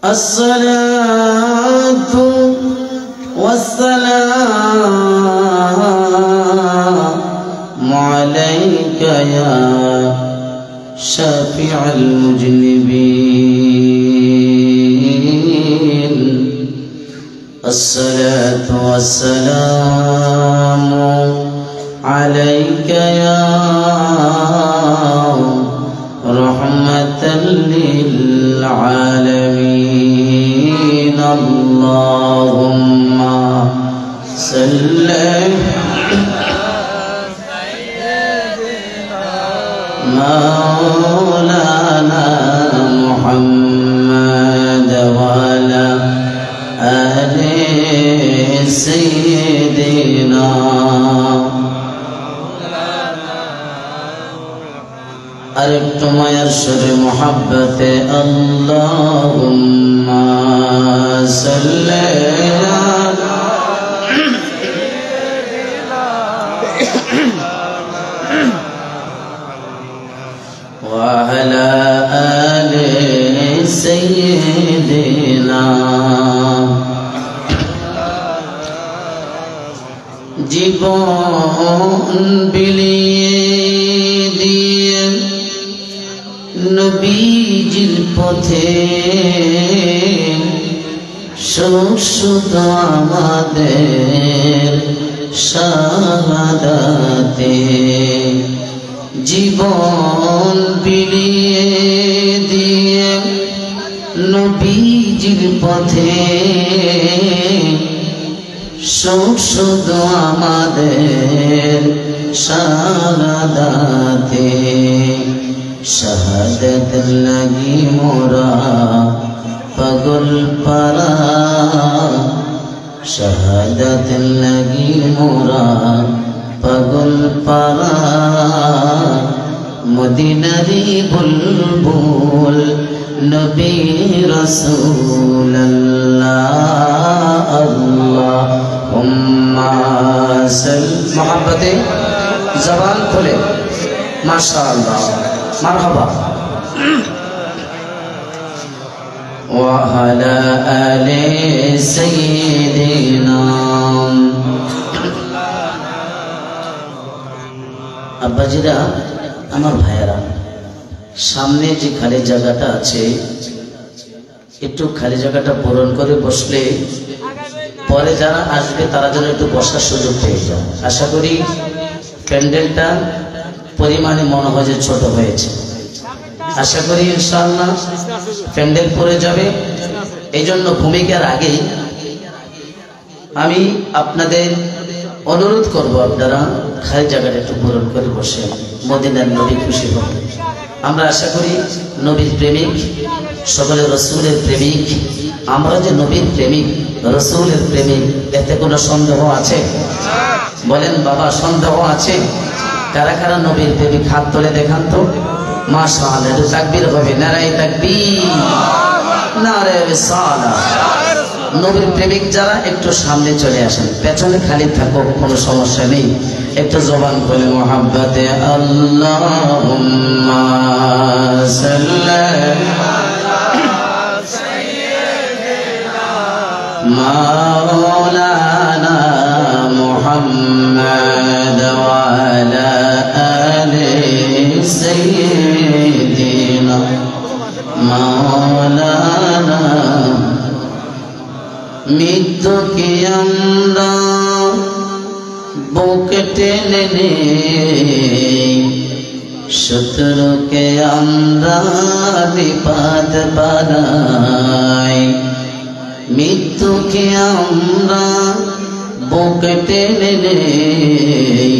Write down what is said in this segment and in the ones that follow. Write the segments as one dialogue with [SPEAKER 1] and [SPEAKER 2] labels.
[SPEAKER 1] الصلاة والسلام عليك يا شافع المذنبين الصلاة والسلام عليك يا رحمة للعالمين اللهم صل مولانا محمد وعلى آل سيدنا أردت ما يرشد محبة اللهم صل وعلى آل سيدنا জীবন বিলিয়ে দিয়ে নবীজির পথে শুধু আমাদের শাহাদাতে জীবন বিলিয়ে দিয়ে নবীজির পথে শুধু আমাদের শাহাদাতে শাহাদাত লাগি মোরা পাগল পারা শাহাদাত লাগি মোরা পাগল পারা মদিনারি বুলবুল নবী রাসূলুল্লাহ আল্লাহুম্মা সাল্লি মোহাব্বতে জবান খুলে মাশাআল্লাহ মারহাবা وعلى آل سيدنا আব্বাজিরা আমার ভাইয়েরা সামনে যে খালি জায়গাটা আছে একটু খালি জায়গাটা পূরণ করে বসলে পরে যারা আসবে তারা যেন একটু বসার সুযোগ পেয়ে যায় আশা করি প্যান্ডেলটা পরিমাণে মনে হয় যে ছোট হয়েছে আশা করি ইনশাআল্লাহ প্যান্ডেল পড়ে যাবে এই জন্য ভূমিকার আগে আমি আপনাদের অনুরোধ করব আপনারা খালি জায়গাটা একটু পূরণ করে বসে মদিনার নবী খুশি হবে আমরা আশা করি নবীর প্রেমিক সকলে রসুলের প্রেমিক আমরা যে নবীর প্রেমিক রসুলের প্রেমিক এতে কোনো সন্দেহ আছে বলেন বাবা সন্দেহ আছে কারা কারা নবীর প্রেমিক হাত তুলে দেখান তো মাশাআল্লাহ তাকবীর হবে নারায়ে তাকবীর নারায়ে রিসালাহ নবীর প্রেমিক যারা একটু সামনে চলে আসেন পেছনে খালি থাকো কোনো সমস্যা নেই একটু জবান খুলে মোহাব্বতে আল্লাহুম্মা সাল্লি মাওলানা মুহাম্মদ ওয়া আলা আলি সাইয়্যিদিনা মাওলানা মৃত্যুকে আমরা বুকে টেনে নেই শত্রুকে আমরা বিপদ বানাই মৃত্যুকে আমরা বুকে টেনে নেই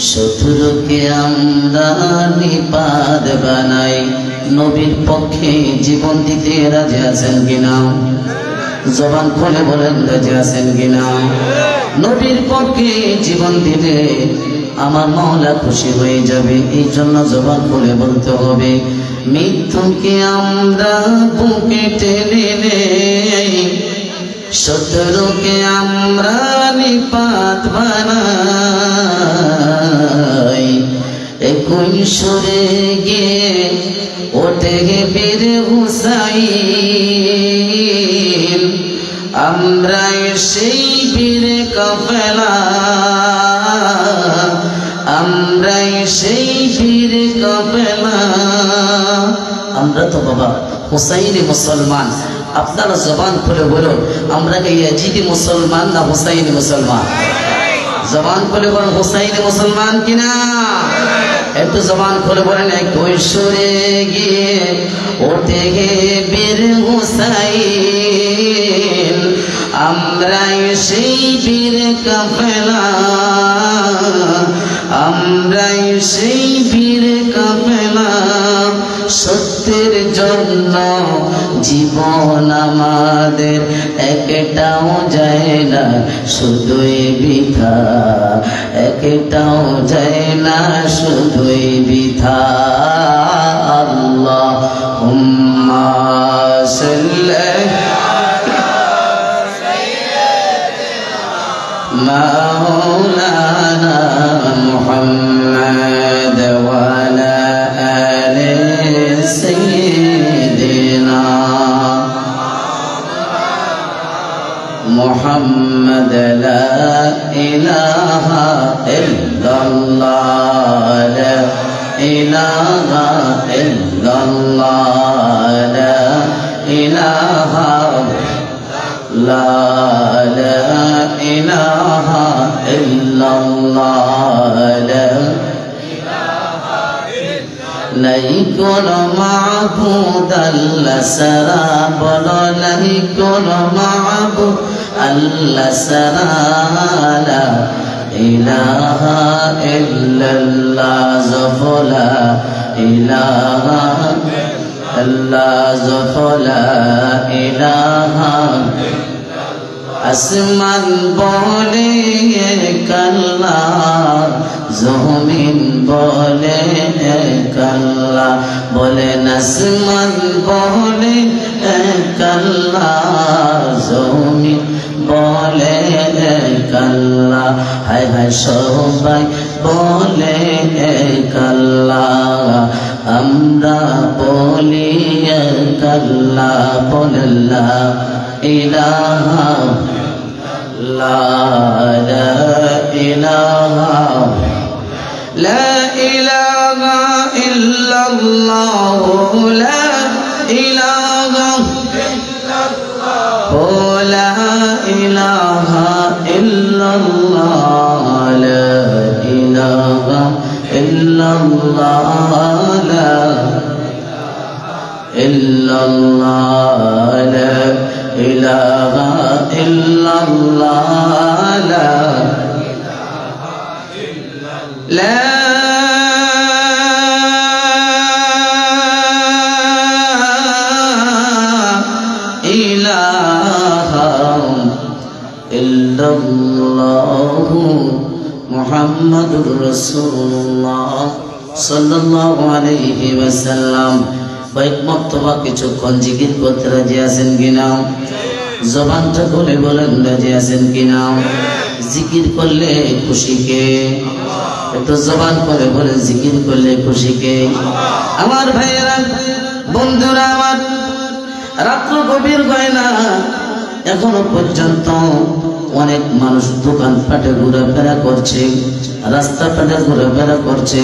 [SPEAKER 1] শত্রুকে আমরা বিপদ বানাই নবীর পক্ষে জীবন দিতে রাজি আছেন কিনা জবান খুলে বলেন রাজি আছেন কিনা নবীর পক্ষে জীবন দিলে আমার মাওলা খুশি হয়ে যাবে এই জন্য জবান খুলে বলতে হবে মৃত্যুকে আমরা বুকে টেনে নেই শত্রুকে আমরা নিপাত বানাই একই সুরে গিয়ে ওঠে বীর হুসাইন আমরা সেই বীর কাফেলা আমরা সেই বীর কাফেলা আমরা তো বাবা হুসাইনি মুসলমান আপনারা জবান খুলে বলুন আমরা কি ইয়াজিদি মুসলমান না হুসাইনি মুসলমান জবান খুলে বলুন হুসাইনি মুসলমান কিনা একটু জবান খুলে বলেন একই সুরে গিয়ে ওঠে বীর হুসাইন আমরা সেই বীর কাফেলা আমরা সেই বীর কাফেলা সত্যের জন্য জীবন আমাদের একটাও যায় না শুধুই বৃথা একটাও যায় না শুধুই বৃথা আল্লাহুম্মা সাল্লি মাওলানা মুহাম্মদ ওয়া আলা আলি সাইয়্যিদিনা মুহাম্মদ লা ইলাহা ইল্লাল্লাহ লা ইলাহা ইল্লাল্লাহ লা ইলাহা লা ইলাহা ইল্লাল্লাহ লা নাই কোনো মাবুদ আল্লাহ ছাড়া বলো নাই কোনো মাবুদ আল্লাহ ছাড়া লা ইলাহা ইল্লাল্লাহ যফলা ইলাহা আল্লাহ যফলা ইলাহা আসমান বলে কাল্লা জমিন বলে কাল্লা বলেন আসমান বলে কাল্লা জমিন বলে কাল্লা হায় হায় সবাই বলে কাল্লা আমরা বলি কাল্লা বললা ইলাহা লা ইলাহা লা ইলাহা ইল্লাল্লাহ লা ইলাহা ইল্লাল্লাহ লা ইলাহা ইল্লাল্লাহ লা ইলাহা ইল্লাল্লাহ লা ইল্লাল্লাহ লা ইলাহা ইল্লাল্লাহ লা লা ইলাহা ইল্লাল্লাহ মুহাম্মাদুর রাসূলুল্লাহ সাল্লাল্লাহু আলাইহি ওয়াসাল্লাম কয়েক মর্তবা কিছুক্ষণ জিকির করতে রাজি আছেন কিনা জবানটা খুলে বলেন রাজি আছেন কিনা জিকির করলে খুশি কে একটু জবান করে বলে জিকির করলে খুশি কে আমার ভাইয়েরা বন্ধুরা আমার রাত্র গভীর হয় না এখনো পর্যন্ত অনেক মানুষ দোকানপাটে ঘোরাফেরা করছে রাস্তাঘাটে ঘোরাফেরা করছে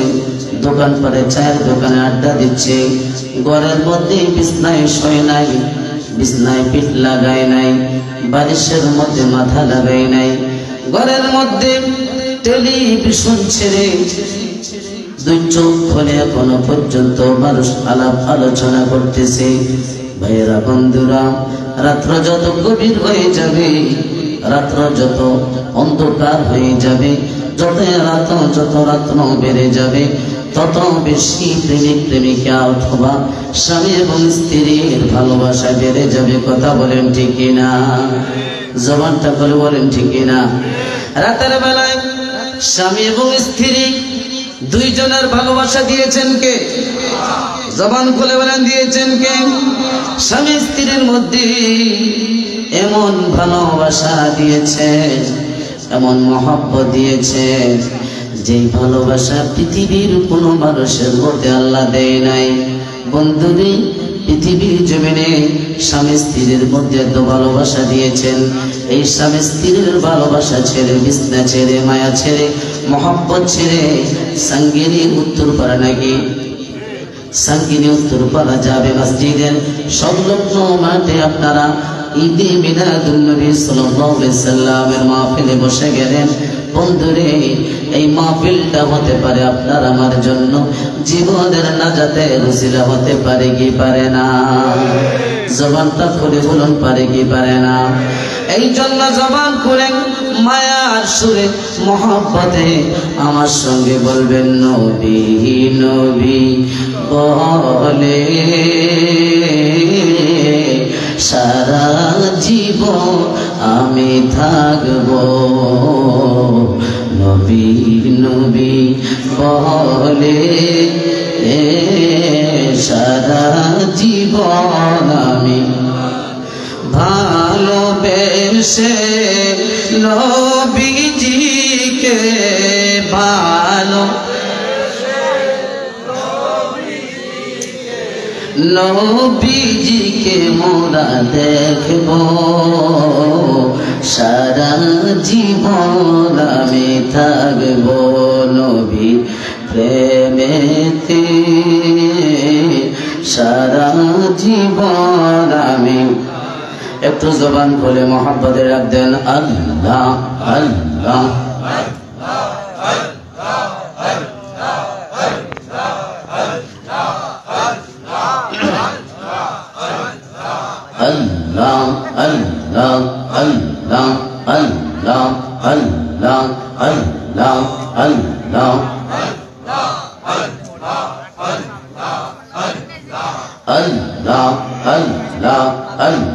[SPEAKER 1] দোকানপাটে চায়ের দোকানে আড্ডা দিচ্ছে ঘরের মধ্যে বিছনায় শোয় নাই বিছনায় পিঠ লাগায় নাই বালিশের মধ্যে মাথা লাগায় নাই ঘরের মধ্যে টেলিভিশন ছেড়ে দুই চোখ খুলে এখনো পর্যন্ত মানুষ আলাপ আলোচনা করতেছে ভাইয়েরা বন্ধুরা রাত্র যত গভীর হয়ে যাবে রাত্র যত অন্ধকার হয়ে যাবে যত রাত্র বেড়ে যাবে তত বেশি প্রেমিক প্রেমিকা অথবা স্বামী এবং স্ত্রীর ভালোবাসা বেড়ে যাবে কথা বলেন ঠিক কিনা জবানটা করে বলেন ঠিক কিনা রাতের বেলায় স্বামী এবং স্ত্রী দুইজনের ভালোবাসা দিয়েছেন কে জবান খুলে বলেন দিয়েছেন কে স্বামী স্ত্রীর মধ্যে এমন ভালোবাসা দিয়েছে এমন মহব্বত দিয়েছে যেই ভালোবাসা পৃথিবীর কোনো মানুষের মধ্যে আল্লাহ দেয় নাই। বন্ধুরে, পৃথিবীর জমিনে স্বামী স্ত্রীর মধ্যে এত ভালোবাসা দিয়েছেন। এই স্বামী স্ত্রীর ভালোবাসা ছেড়ে, বিছনা ছেড়ে, মায়া ছেড়ে, মহব্বত ছেড়ে সঙ্গিনী উত্তরপাড়া নাকি সঙ্গিনী উত্তরপাড়া যাবে মসজিদের সংলগ্ন মাঠে আপনারা ঈদে মিলাদুন নবী সাল্লাল্লাহু আলাইহি সাল্লামের মাহফিলে বসে গেলেন। বন্ধুরে, এই মাহফিলটা হতে পারে আপনার আমার জন্য জীবনের নাজাতের উসিলা হতে পারে কি পারে না? জবানটা খুলে বলুন, পারে কি পারে না? এই জন্য জবান খুলে মায়ার সুরে মহব্বতে আমার সঙ্গে বলবেন নবী নবী বলে সারা জীবন আমি থাকব। নবী নবী বলে সারা জীবন আমি ভালোবেসে নবীজিকে ভালো নবীজিকে মোরা দেখব সারা জীবন আমি থাকব। নবী প্রেমেতে সারা জীবন আমি। একটু জবান খুলে মহব্বতে রাখ দেন আল্লাহ আল্লাহ Allah Allah Allah Allah Allah Allah Allah Allah Allah Allah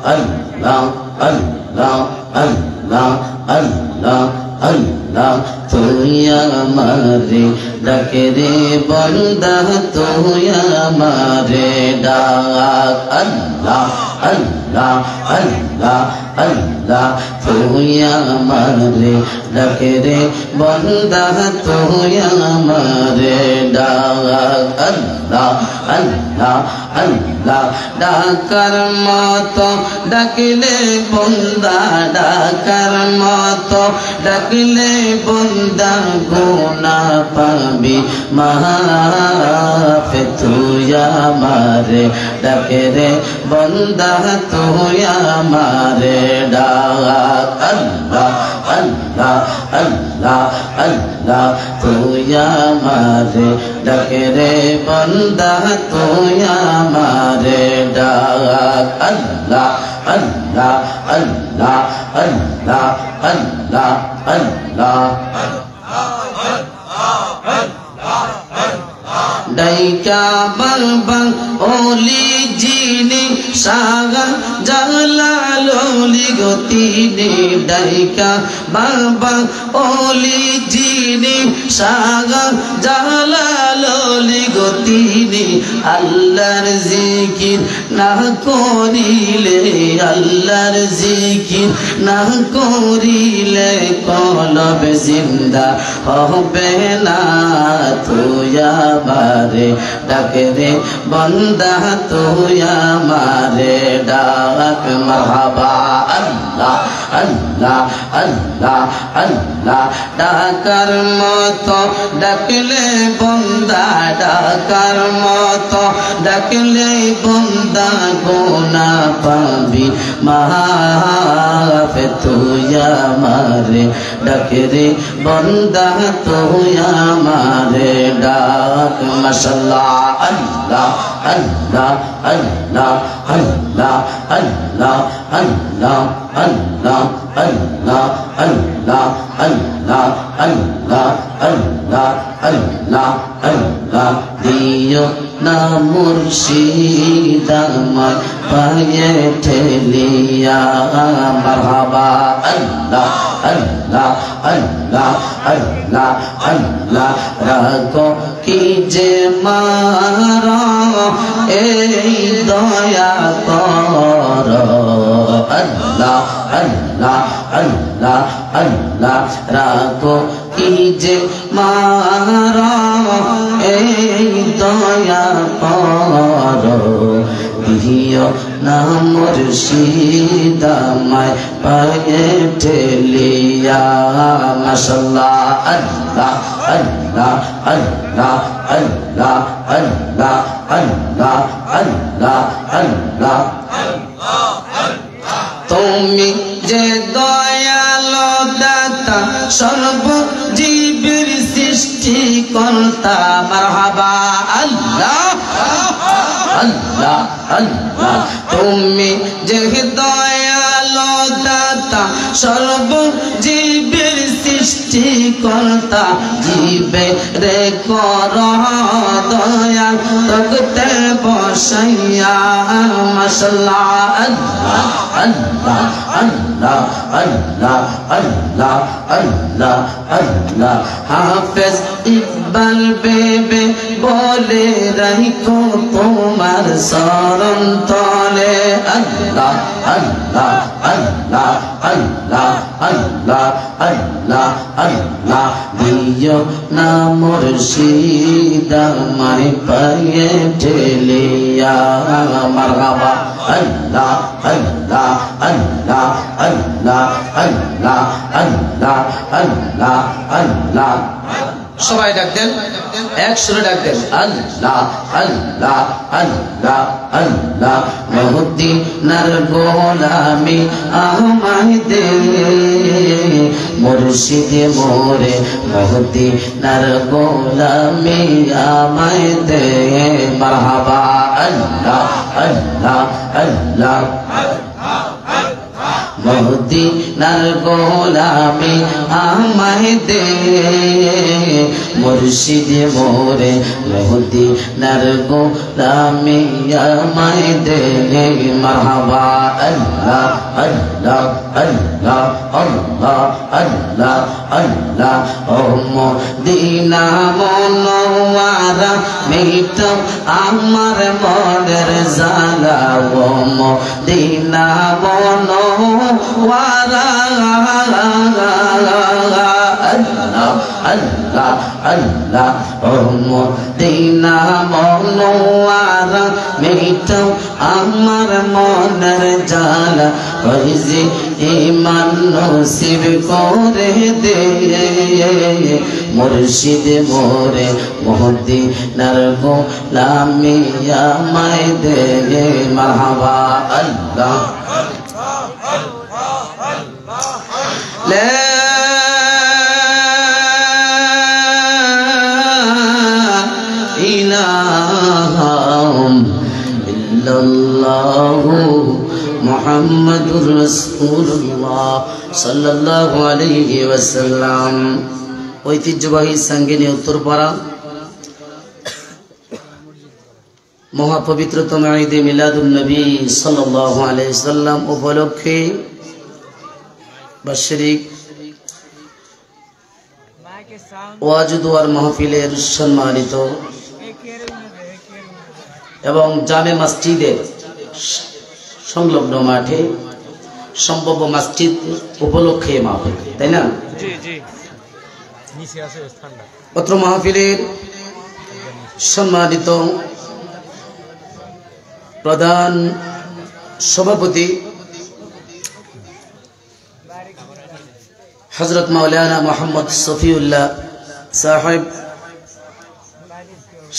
[SPEAKER 1] Allah Allah Allah Allah Allah তুই আমারে ডাকে রে বান্দা তুই আমারে ডাক আল্লাহ আল্লাহ আল্লাহ আল্লাহ তুই আমারে ডাকে রে বান্দা তুই আমারে ডাক আল্লাহ আল্লাহ আল্লাহ ডাকার মতো ডাকলে বান্দা ডাকার মতো ডাকলে বান্দা গুনা পাবি মাফ তুই আমারে ডাকে রে বান্দা তুই আমারে ডাক আল্লাহ আল্লাহ আল্লাহ আল্লাহ তুই আমারে ডাকে রে বান্দা তুই আমারে ডাক আল্লাহ আল্লাহ আল্লাহ আল্লাহ আল্লাহ আল্লাহ ডাইকা বালবাল ওলি জিনি সাগা জালালি গতিনি ডাইকা বালবাল ওলি জিনি সাগা জালালি গতিনি আল্লাহর জিকির না করিলে আল্লাহর জিকির না করিলে কলব জিন্দা হবে না তুই আমারে ডাকে রে বান্দা তুই আমারে ডাক মারহাবা আল্লাহ আল্লাহ আল্লাহ আল্লাহ ডাকার মতো ডাকলে বান্দা ডাকার মতো ডাকলে বান্দা গুনা পাবি মাফ তুই আমারে ডাকে রে বান্দা তুই আমারে ডাক মাশাআল্লাহ আল্লাহ আল্লাহ আল্লাহ আল্লাহ আল্লাহ আল্লাহ আল্লাহ আল্লাহ আল্লাহ আল্লাহ আল্লাহ আল্লাহ আল্লাহ আল্লাহ দিও না মুর্শিদ আমার পায়ে ঠেলিয়া মারহাবা আল্লাহ আল্লাহ আল্লাহ আল্লাহ আল্লাহ রাখো কি যে মারা এই দয়া কর আল্লাহ আল্লাহ আল্লাহ আল্লাহ রাখো কি যে মারা এই দয়া করো দিও না মুর্শিদ আমায় পায়ে ঠেলিয়া মাশাআল্লাহ আল্লাহ আল্লাহ আল্লাহ আল্লাহ আল্লাহ আল্লাহ আল্লাহ আল্লাহ তুমি যে দয়ালু দাতা সর্বজীবের সৃষ্টিকর্তা মারহাবা আল্লাহ আল্লাহ আল্লাহ তুমি যে দয়ালু দাতা সর্বজীবের সৃষ্টিকর্তা জীবে রে কর দয়া তকতে বসাইয়া মাশাআল্লাহ আল্লাহ আল্লাহ আল্লাহ আল্লাহ আল্লাহ আল্লাহ আল্লাহ হাফেজ ইকবাল বেবে বলে রাখো তোমার শরণ তলে আল্লাহ আল্লাহ আল্লাহ আল্লাহ আল্লাহ আল্লাহ আল্লাহ দিও না মুর্শিদ আমায় পায়ে ঠেলিয়া মারহাবা আল্লাহ আল্লাহ আল্লাহ আল্লাহ আল্লাহ আল্লাহ আল্লাহ আল্লাহ সবাই ডাক দেন এক সুরে ডাক দেন আল্লাহ আল্লাহ আল্লাহ আল্লাহ মদিনার গোলামি আমায় দে মুর্শিদ মোরে মদিনার গোলামি আমায় দে মারহাবা আল্লাহ আল্লাহ আল্লাহ মদিনার গোলামি আমায় দে মুর্শিদ মোরে মদিনার গোলামি আমায় দে মারহাবা আল্লাহ আল্লাহ আল্লাহ আল্লাহ আল্লাহ আল্লাহ ও মদিনা মনোয়ারা মিটাও আমার মনের জ্বালা ও মদিনা মনোয়ারা আল্লাহ আল্লাহ আল্লাহ ও মদিনা মনোয়ারা মিটাও আমার মনের জ্বালা ওই যে ঈমান নসিব করে দে মুর্শিদ মোরে মদিনার গোলামি আমায় দে মারহাবা আল্লাহ লা ইলাহা ইল্লাল্লাহু মুহাম্মাদুর রাসূলুল্লাহ সাল্লাল্লাহু আলাইহি ওয়াসাল্লাম। ঐতিহ্যবাহী সাঙ্গিনী উত্তরপাড়া মহাপবিত্রতম ঈদে মিলাদুন নবী সাল্লাল্লাহু আলাইহি ওয়াসাল্লাম উপলক্ষে বার্ষিক ওয়াজ দুয়ার মাহফিলের সম্মানিত এবং জামে মসজিদের সংলগ্ন মাঠে সম্ভব মসজিদ উপলক্ষে মাহফিল, তাই না? পত্র মাহফিলের সম্মানিত প্রধান সভাপতি হযরত মাওলানা মোহাম্মদ শফিউল্লাহ সাহেব,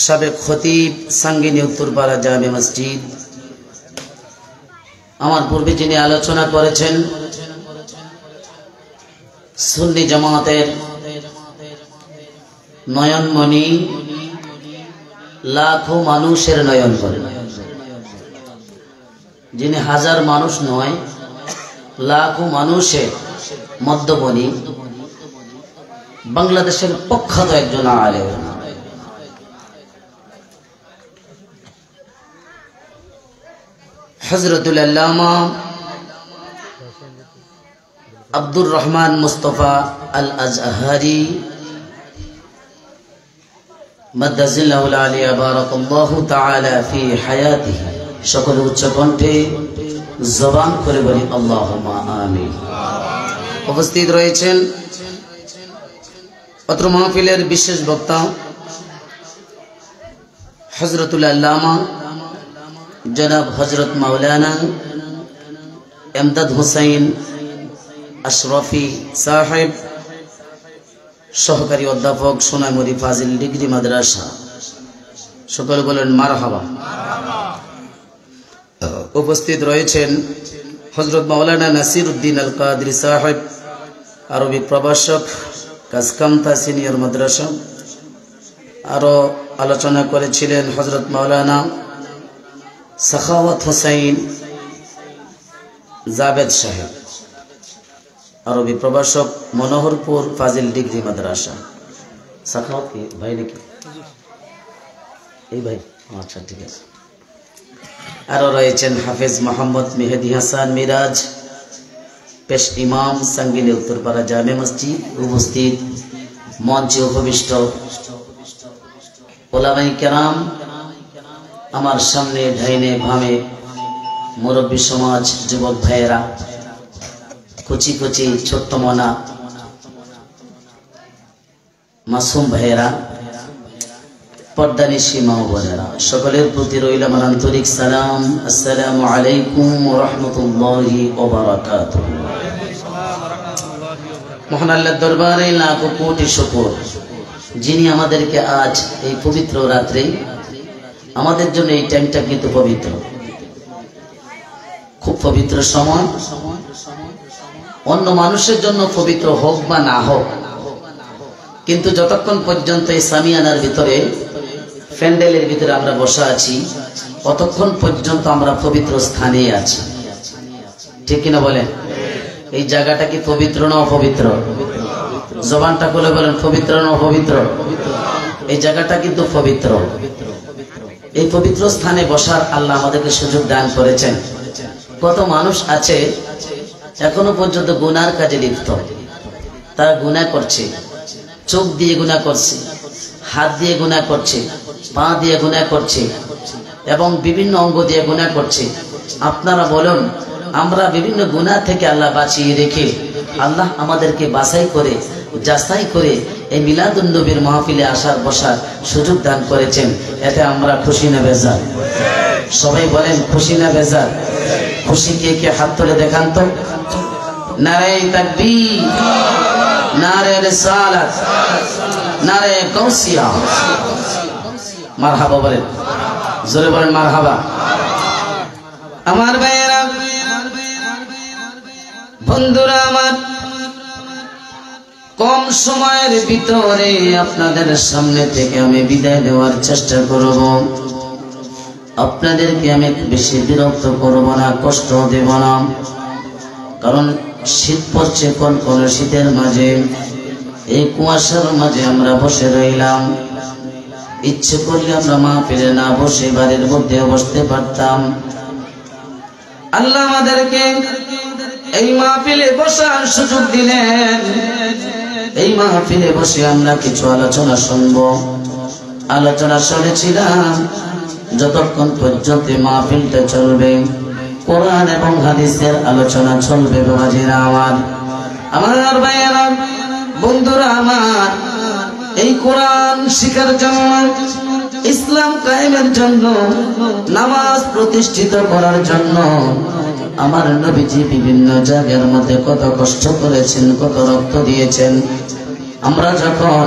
[SPEAKER 1] সাবেক খতিব সাঙ্গিনী উত্তরপাড়া জামে মসজিদ, আমার পূর্বে যিনি আলোচনা করেছেন সুন্নি জামাতের নয়নমণি, লাখো মানুষের নয়ন করে, যিনি হাজার মানুষ নয় লাখো মানুষের মধ্যমণি, বাংলাদেশের প্রখ্যাত একজন আলেম, হযরতুল আল্লামা আব্দুর রহমান মুস্তাফা আল আজহারি মাদ্দাজিল্লাহুল আলিয়া বারাকাল্লাহু তাআলা ফি হায়াতিহি। সকল উচ্চ কণ্ঠে জবান করে বলি আল্লাহুম্মা আমিন। উপস্থিত রয়েছেন অত্র মাহফিলের বিশেষ বক্তা হযরতুল আল্লামা জনাব হযরত মাওলানা এমদাদ হুসাইন আশরাফি সাহেব, সহকারী অধ্যাপক, সোনামুড়ি ফাজিল ডিগ্রি মাদ্রাসা। সকলে বলেন মারহাবা। উপস্থিত রয়েছেন হযরত মাওলানা নাসিরউদ্দিন আল কাদরি সাহেব, আরবি প্রভাষক, কাজকামতা সিনিয়র মাদ্রাসা। আরো আলোচনা করেছিলেন হযরত মাওলানা সাখাওয়াত হুসাইন জাবেদ সাহেব, আরবি প্রভাষক, মনোহরপুর ফাজিল ডিগ্রি মাদ্রাসা। সাখাওয়াত কি ভাই নাকি? এই ভাই, আচ্ছা ঠিক আছে। আরো রয়েছেন হাফেজ মোহাম্মদ মেহেদি হাসান মিরাজ, পেশ ইমাম, সাঙ্গিনী উত্তরপাড়া জামে মসজিদ। উপস্থিত মঞ্চে উপবিষ্ট ওলামায়ে কেরাম, আমার সামনে ডাইনে বামে মুরব্বী সমাজ, যুবক ভাইয়েরা, কচি কচি ছোট্ট মনা মাসুম ভাইয়েরা, পর্দানিশী মা বোনেরা, সকলের প্রতি রইল আমার আন্তরিক সালাম। আসসালামু আলাইকুম ওয়া রাহমাতুল্লাহি ওয়া বারাকাতুহু। মহান আল্লাহর দরবারে লাখো কোটি শুকর, যিনি আমাদেরকে আজ এই পবিত্র রাত্রে, আমাদের জন্য এই টাইমটা কিন্তু পবিত্র, খুব পবিত্র সময়। অন্য মানুষের জন্য পবিত্র হোক বা না হোক, কিন্তু যতক্ষণ পর্যন্ত এই সামিয়ানার ভিতরে, প্যান্ডেলের ভিতরে আমরা বসা আছি, ততক্ষণ পর্যন্ত আমরা পবিত্র স্থানে আছি। ঠিক কিনা বলেন? এই জায়গাটা কি পবিত্র না অপবিত্র? জবানটা খুলে বলেন, পবিত্র না অপবিত্র? এই জায়গাটা কিন্তু পবিত্র। এই পবিত্র স্থানে বসার আল্লাহ আমাদেরকে সুযোগ দান করেছেন। কত মানুষ আছে এখনো পর্যন্ত গুনার কাজে লিপ্ত, তারা গুনাহ করছে, চোখ দিয়ে গুনাহ করছে, হাত দিয়ে গুনাহ করছে, পা দিয়ে গুনাহ করছে এবং বিভিন্ন অঙ্গ দিয়ে গুনাহ করছে। আপনারা বলুন, আমরা বিভিন্ন গুনাহ থেকে আল্লাহ বাঁচিয়ে রেখে আল্লাহ আমাদেরকে বাছাই করে যাচাই করে এই মিলাদুন নবীর মাহফিলে আসার বসার সুযোগ দান করেছেন। এতে আমরা খুশি না বেজার? সবাই বলেন খুশি না বেজার? খুশি কে কে হাত তুলে দেখান তো। নারে তাকবীর, নারে রিসালাত, নারে গাউসিয়া। মারহাবা বলেন, জোরে বলেন মারহাবা। আমার ভাইয়েরা, বন্ধুরা আমার, কম সময়ের ভিতরে আপনাদের সামনে থেকে আমি বিদায় দেওয়ার চেষ্টা করব। আপনাদেরকে আমি বেশি বিরক্ত করব না, কষ্ট দেব না, কারণ শীত পড়ছে, কনকনে শীতের মাঝে, এই কুয়াশার মাঝে আমরা বসে রইলাম। ইচ্ছে করলে আমরা মাহফিলে না বসে বাড়ির মধ্যে বসতে পারতাম। আল্লাহ আমাদেরকে এই মাহফিলে বসার সুযোগ দিলেন। এই মাহফিলে বসে আমরা কিছু আলোচনা শুনব। আলোচনা শুনেছিলাম যতক্ষণ পর্যন্ত মাহফিলটা চলবে, কোরআন এবং হাদিসের আলোচনা চলবে। বাবাজিরা আমার ভাইয়েরা, বন্ধুরা আমার, এই কোরআন শিখার জন্য, ইসলাম কায়েমের জন্য, নামাজ প্রতিষ্ঠিত করার জন্য আমার নবীজি বিভিন্ন জায়গার মধ্যে কত কষ্ট করেছেন, কত রক্ত দিয়েছেন। আমরা যখন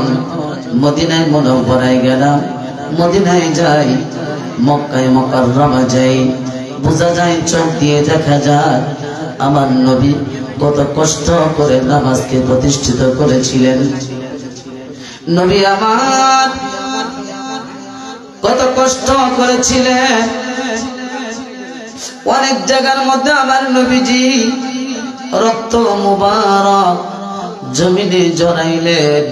[SPEAKER 1] মদিনায় মুনাওয়ারায় গেলাম, মদিনায় যাই, মক্কায় মুকাররমা যাই, বোঝা যায়, চোখ দিয়ে দেখা যায় আমার নবী কত কষ্ট করে নামাজকে প্রতিষ্ঠিত করেছিলেন। নবী আমার কত কষ্ট করেছিলেন। অনেক জায়গার মধ্যে আমার নবীজি রক্ত মুবারক জমিনে জড়াইলেন।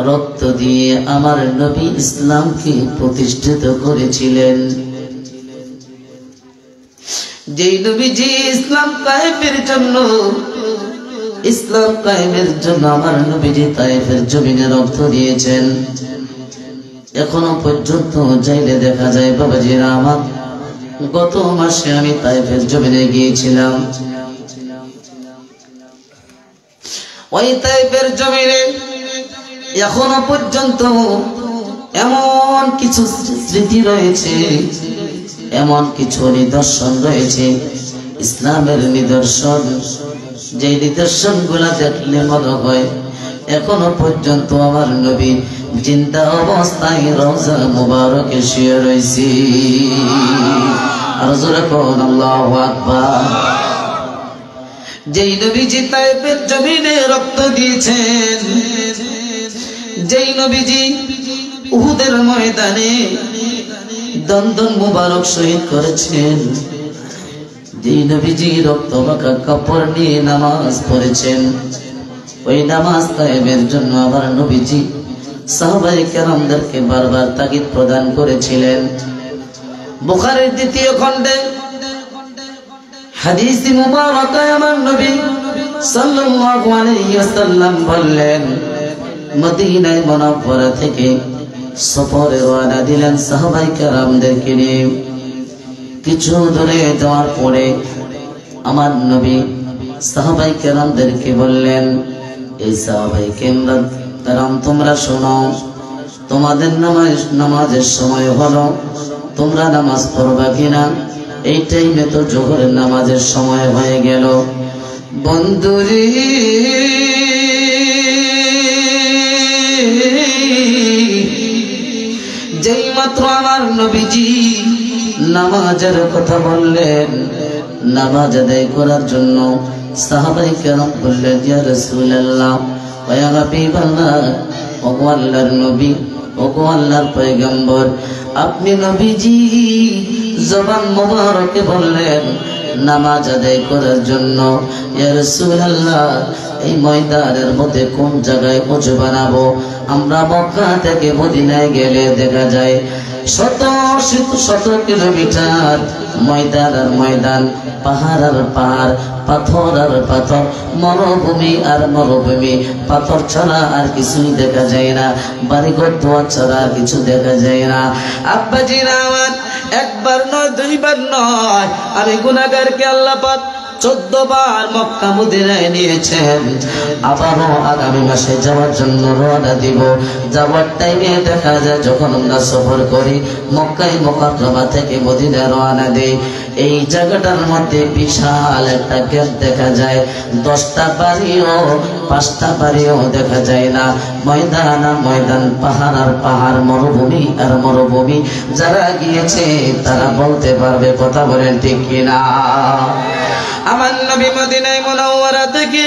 [SPEAKER 1] রক্ত দিয়ে আমার নবী ইসলামকে প্রতিষ্ঠিত করেছিলেন। যেই নবীজি ইসলাম কায়েমের জন্য আমার নবীজি তায়েফের জমিনে রক্ত দিয়েছেন, এখনো পর্যন্ত যাইলে দেখা যায়। বাবাজিরা আমার, গত মাসে আমি তায়েফের জমিনে গিয়েছিলাম। ওই তায়েফের জমিনে এখনো পর্যন্ত এমন কিছু স্মৃতি রয়েছে, এমন কিছু নিদর্শন রয়েছে ইসলামের নিদর্শন, যে নিদর্শন গুলা দেখলে মনে হয় এখনো পর্যন্ত আমার নবী জিন্দা অবস্থায় রওজা মুবারকে শুয়ে রয়েছে। আর জোরে কোন আল্লাহু আকবার। যেই নবীজি তায়েফের জমিনে রক্ত দিয়েছেন, যেই নবীজি উহুদের ময়দানে দন্দন মুবারক শহীদ করেছেন, যেই নবীজি রক্ত মাখা কাপড় নিয়ে নামাজ পড়েছেন, ওই নামাজ কায়েমের জন্য আবার নবীজি সাহাবায়ে কেরামদেরকে বারবার তাগিদ প্রদান করেছিলেন। বুখারীর দ্বিতীয় খণ্ডে হাদিস মুবারকায় আমার নবী সাল্লাল্লাহু আলাইহি ওয়াসাল্লাম বললেন, মদিনায় মুনাওয়ারা থেকে সফরে রওনা দিলেন সাহাবায়ে কেরামদেরকে নিয়ে। কিছু দূরে যাওয়ার পরে আমার নবী সাহাবায়ে কেরামদেরকে বললেন, এই সাহাবায়ে কেরাম তোমরা শোনো, তোমাদের নামাজের সময় হলো, তোমরা নামাজ পড়বা কিনা? এই টাইমে তো জোহরের নামাজের সময় হয়ে গেল। বন্ধুরে যেই মাত্র আমার নবীজি নামাজের কথা বললেন, নামাজ আদায় করার জন্য সাহাবায়ে কেরাম বললেন, ইয়া রাসূলুল্লাহ, ওয়া হাবিবাল্লাহ, ওগো আল্লাহর নবী, ওগো আল্লাহর পয়গম্বর, আপনি নবীজি জবান মোবারকে বললেন নামাজ আদায় করার জন্য। ইয়া রাসূলুল্লাহ, এই ময়দানের মধ্যে কোন জায়গায় ওযু বানাবো? আমরা মক্কা থেকে মদিনায় গেলে দেখা যায় শত শত কিলোমিটার ময়দান আর ময়দান, পাহাড় আর পাহাড়, পাথর আর পাথর, মরুভূমি আর মরুভূমি, পাথর ছাড়া আর কিছুই দেখা যায় না, বাড়িঘর দোয়া ছাড়া আর কিছু দেখা যায় না। আব্বাজিরা আমার, একবার নয় দুইবার নয়, আমি গুনাহগারকে আল্লাহ পাক 14 বার মক্কা মদিনায় নিয়েছেন। আবারও আগামী মাসে যাওয়ার জন্য রওনা দিব। যাওয়ার টাইমে দেখা যায় যখন আমরা সফর করি মক্কায় মুকাররমা থেকে মদিনায় রওনা দেই, এই জায়গাটার মধ্যে বিশাল একটা গেট দেখা যায়। 10টা বাড়িও 5টা বাড়িও দেখা যায় না, ময়দান আর ময়দান, পাহাড় আর পাহাড়, মরুভূমি আর মরুভূমি। যারা গিয়েছে তারা বলতে পারবে, কথা বলেন ঠিক কিনা? আমার নবী মদিনায় মুনাওয়ারা থেকে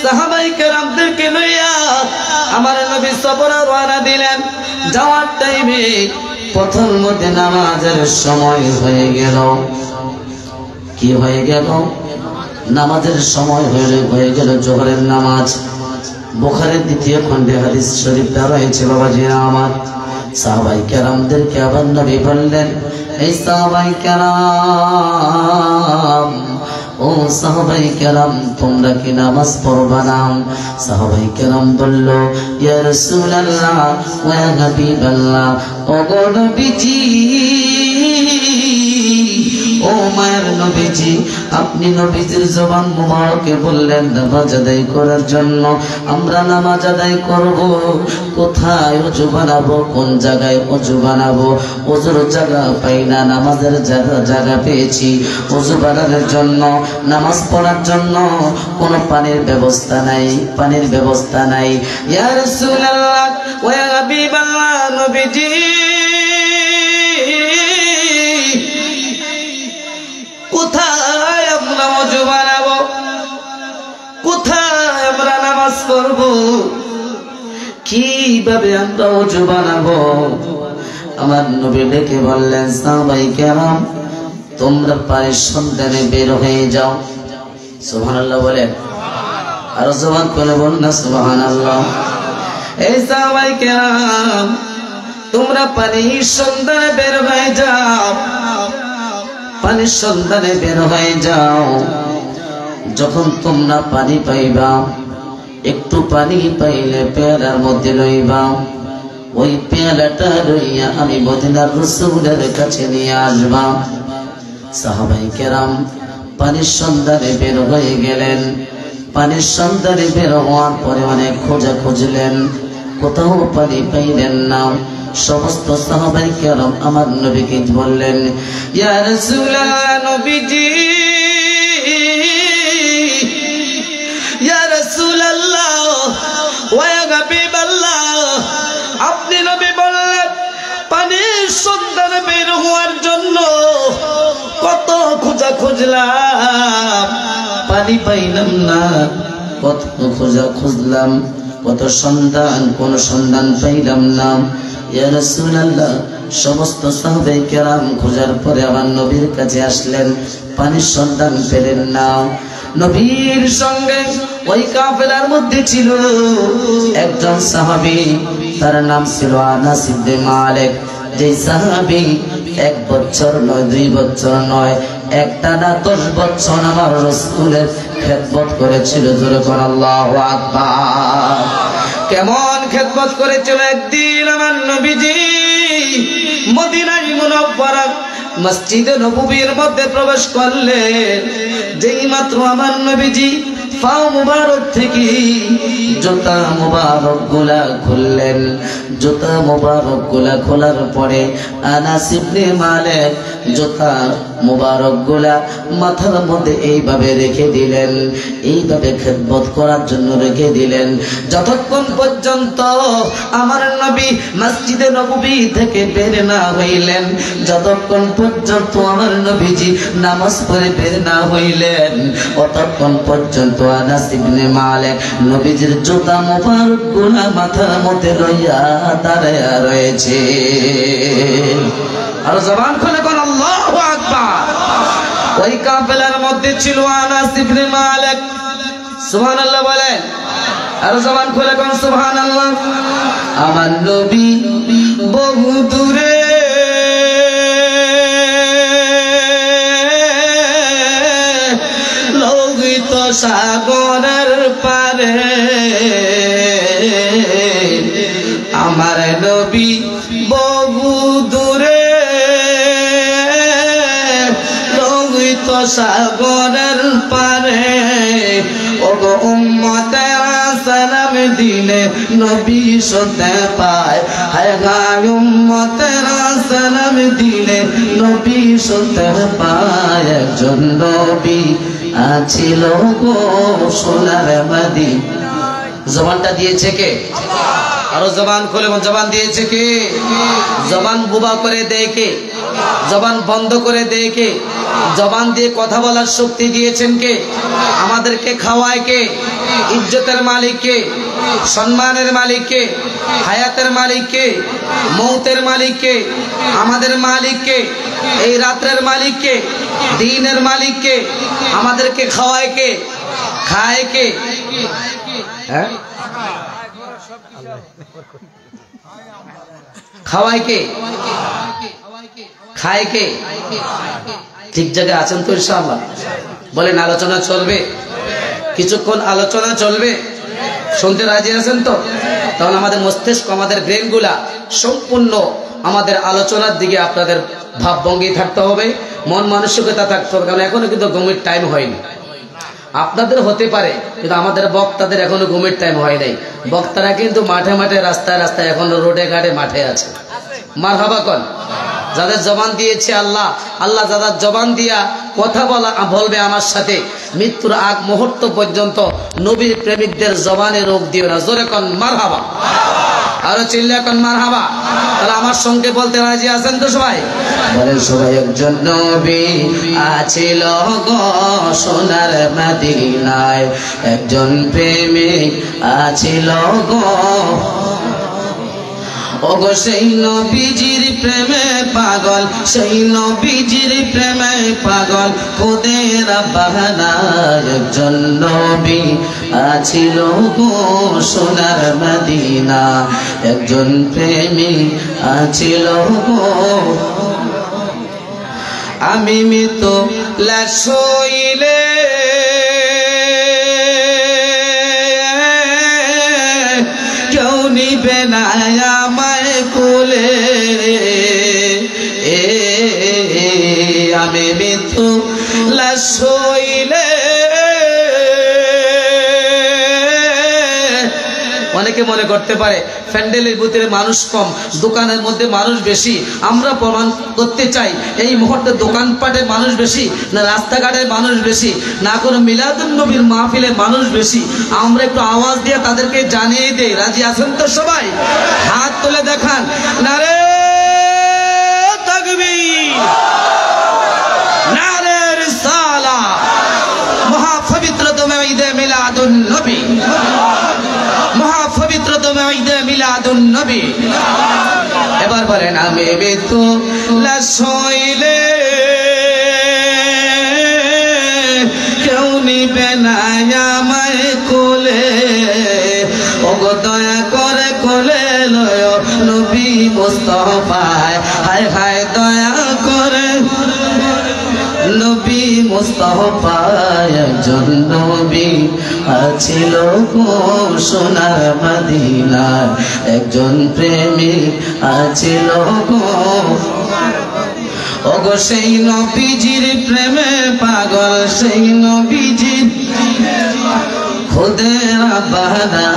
[SPEAKER 1] সাহাবায়ে কেরামদেরকে লইয়া আমার নবী সফরে রওনা দিলেন। যাওয়ার টাইমে প্রথম মধ্যে নামাজের সময় হয়ে গেল। কি হয়ে গেল? নামাজের সময় হয়ে গেল জোহরের নামাজ। বুখারীর দ্বিতীয় খণ্ডে হাদিস শরীফটা রয়েছে বাবাজিরা আমার। সাহাবায়ে কেরামদেরকে আবার নবী বললেন, এই সাহাবায়ে কেরাম, ও সাহাবায়ে কেরাম, তোমরা কি নামাজ পড়বা না? সাহাবায়ে কেরাম বলল, ইয়া রাসূলুল্লাহ, ওয়া হাবিবাল্লাহ, ও গো নবীজি, ও মায়ের নবীজি, আপনি নবীজির জবান মুবারকে বললেন নামাজ আদায় করার জন্য। আমরা নামাজ আদায় করব, কোথায় ওযু বানাবো? কোন জায়গায় ওযু বানাবো? ওযুর জায়গা পাই না, নামাজের জায়গা পেয়েছি। ওযু বানানোর জন্য, নামাজ পড়ার জন্য কোনো পানির ব্যবস্থা নাই, পানির ব্যবস্থা নাই। ইয়া রাসূলুল্লাহ, ওয়া হাবিবাল্লাহ, নবীজি, কোথায় আমরা ওযু বানাবো? কোথায় আমরা নামাজ পড়বো? কিভাবে আমরা ওযু বানাবো? আমার নবী ডেকে বললেন, সাহাবায়ে কেরাম, তোমরা পায়ের সন্ধানে বের হয়ে যাও। সুবহানাল্লাহ বলেন, আর জবান করে বল না সুবহানাল্লাহ। এই সাহাবায়ে কেরাম, তোমরা পানির সন্ধানে বের হয়ে যাও, পানির সন্ধানে বের হয়ে যাও। যখন তোমরা পানি পাইবা, একটু পানি পাইলে পেয়ালার মধ্যে লইবা, ওই পেয়ালাটা লইয়া আমি মদিনার রাসূলের কাছে নিয়ে আসবা। সাহাবায়ে কেরাম পানির সন্ধানে বের হয়ে গেলেন। পানির সন্ধানে বের হওয়ার পরে অনেক খোঁজা খুঁজলেন, কোথাও পানি পাইলেন না। সমস্ত সাহাবায়ে কেরাম আমার নবীকে বললেন, ইয়া রাসূলুল্লাহ, নবীজি, ইয়া রাসূলুল্লাহ, ওয়া ইয়া হাবিবাল্লাহ, আপনি নবী বললেন পানির সন্ধান বের হওয়ার জন্য কত খোঁজা খুঁজলাম, পানি পাইলাম না। কত খোঁজা খুঁজলাম, কত সন্ধান, কোন সন্ধান পাইলাম না। ইয়া রাসূলুল্লাহ, সমস্ত সাহাবায়ে কেরাম খোঁজার পরে আমার নবীর কাছে আসলেন, পানির সন্ধান পেলেন না। নবীর সঙ্গে ওই কাফেলার মধ্যে ছিল একজন সাহাবী, তার নাম ছিল আনাস ইবনে মালিক। যে সাহাবী 1 বছর নয়, 2 বছর নয়, একটানা 10 বছর আমার রাসূলের খেদমত করেছিল। জোরে বল আল্লাহু আকবার। কেমন খেদমত করেছিল! একদিন আমার নবীজি মদিনায় মুনাওয়ারা মসজিদে নববীর মধ্যে প্রবেশ করলেন। যেই মাত্র আমার নবীজি পা মুবারক থেকে জুতা মুবারক গুলা খুললেন, জুতা মুবারক গুলা খোলার পরে আনাস ইবনে মালিক জুতা মুবারক গুলা মাথার মধ্যে এইভাবে রেখে দিলেন, এইভাবে খেদমত করার জন্য রেখে দিলেন, যতক্ষণ পর্যন্ত আমার নবী মসজিদে নববী থেকে বের না হইলেন, যতক্ষণ পর্যন্ত আমার নবীজি নামাজ পড়ে বের না হইলেন, ততক্ষণ পর্যন্ত আনাস ইবনে মালিক নবীজির জুতা মুবারক গুলা মাথার মধ্যে লইয়া দাঁড়ায় রয়েছে। আর জবান খুলে কোন আল্লাহু আকবার। ওই কাফেলার মধ্যে ছিল আনাস ইবনে মালিক। সুবহানাল্লাহ বলেন, আর জবান খুলে কোন সুবহানাল্লাহ। আমার নবী বহু দূরে লোহিত সাগরের পারে, আমার নবী বহু দূরে লোহিত সাগরের পারে। ওগো উম্মতেরা সালাম দিলে নবী শুনতে পায়, হায় হায় উম্মতেরা সালাম দিলে নবী শুনতে পায়। একজন নবী আছিল গো সোনার মদিনা। জবানটা দিয়েছে কে? আরো জবান খুলে, জবান দিয়েছে কে? জবান বুবা করে দেয় কে? জবান বন্ধ করে দেয় কে? জবান দিয়ে কথা বলার শক্তি দিয়েছেন কে? আমাদেরকে খাওয়ায় কে? ইজ্জতের মালিক কে? সম্মানের মালিক কে? হায়াতের মালিক কে? মৌতের মালিক কে? আমাদের মালিক কে? এই রাতের মালিক কে? দিনের মালিক কে? আমাদেরকে খাওয়ায় কে? খায় কে? হ্যাঁ, খাওয়ায় কে? খায় কে? ঠিক জায়গায় আছেন তো ইনশাআল্লাহ? বলেন আলোচনা চলবে, কিছুক্ষণ আলোচনা চলবে, শুনতে রাজি আছেন তো? তাহলে আমাদের মস্তিষ্ক, আমাদের ব্রেন গুলা সম্পূর্ণ আমাদের আলোচনার দিকে আপনাদের ভাবভঙ্গি থাকতে হবে, মন মানসিকতা থাকতে হবে। কারণ এখনো কিন্তু ঘুমের টাইম হয়নি। আপনাদের হতে পারে, কিন্তু আমাদের বক্তাদের এখনো ঘুমের টাইম হয় নাই। বক্তারা কিন্তু মাঠে মাঠে, রাস্তায় রাস্তায়, এখনো রোডে ঘাটে মাঠে আছে। মারহাবা কন। যাদের জবান দিয়েছে আল্লাহ, আল্লাহ যাদের জবান দিয়া কথা বলবে আমার সাথে, মৃত্যুর আগ মুহূর্ত পর্যন্ত নবীর প্রেমিকদের জবানে রোগ দিও না। জোরে কন মারহাবা, আরো চিল্লা কন মারহাবা। তাহলে আমার সঙ্গে বলতে রাজি আছেন তো সবাই? বলেন সবাই। একজন নবী আছিল গো সোনার মদিনায়, একজন প্রেমিক আছিল গো। ওগো সেই নবীজির প্রেমে পাগল, সেই নবীজির প্রেমে পাগল খোদের বাহানা। একজন নবী আছিল গো সোনার মদিনা, একজন প্রেমিক আছিল গো। আমি মৃত লাশ হইলে কেউ নিবে না আমায় কোলে, আমি মৃত লাশ হইলে। অনেকে মনে করতে পারে প্যান্ডেলের ভিতরে মানুষ কম, দোকানের মধ্যে মানুষ বেশি। আমরা প্রমাণ করতে চাই এই মুহূর্তে দোকানপাটে মানুষ বেশি না রাস্তাঘাটে মানুষ বেশি না কোনো মিলাদুন নবীর মাহফিলে মানুষ বেশি? আমরা একটু আওয়াজ দিয়ে তাদেরকে জানিয়ে দেই। রাজি আছেন তো সবাই? হাত তুলে দেখান, নারে তাকবীর, নারে রিসালাহ। মহাপবিত্রতম ঈদে মিলাদুন নবী, মহাপবিত্রতম ঈদে মিলাদুন নবী। এবার বলেন, আমি বেতু লাশইলে কেউ নিবে না আমায় কোলে, ওগো দয়া করে কোলে লয় নবী মুস্তাফায়, হায় হায় দয়া করে নবী মুস্তাফায়। একজন নবী আছিল গো সোনার মদিনায়, একজন প্রেমিক আছিল গো, ওগো সেই নবীজির প্রেমে পাগল, সেই নবীজির খুদের বাহানা।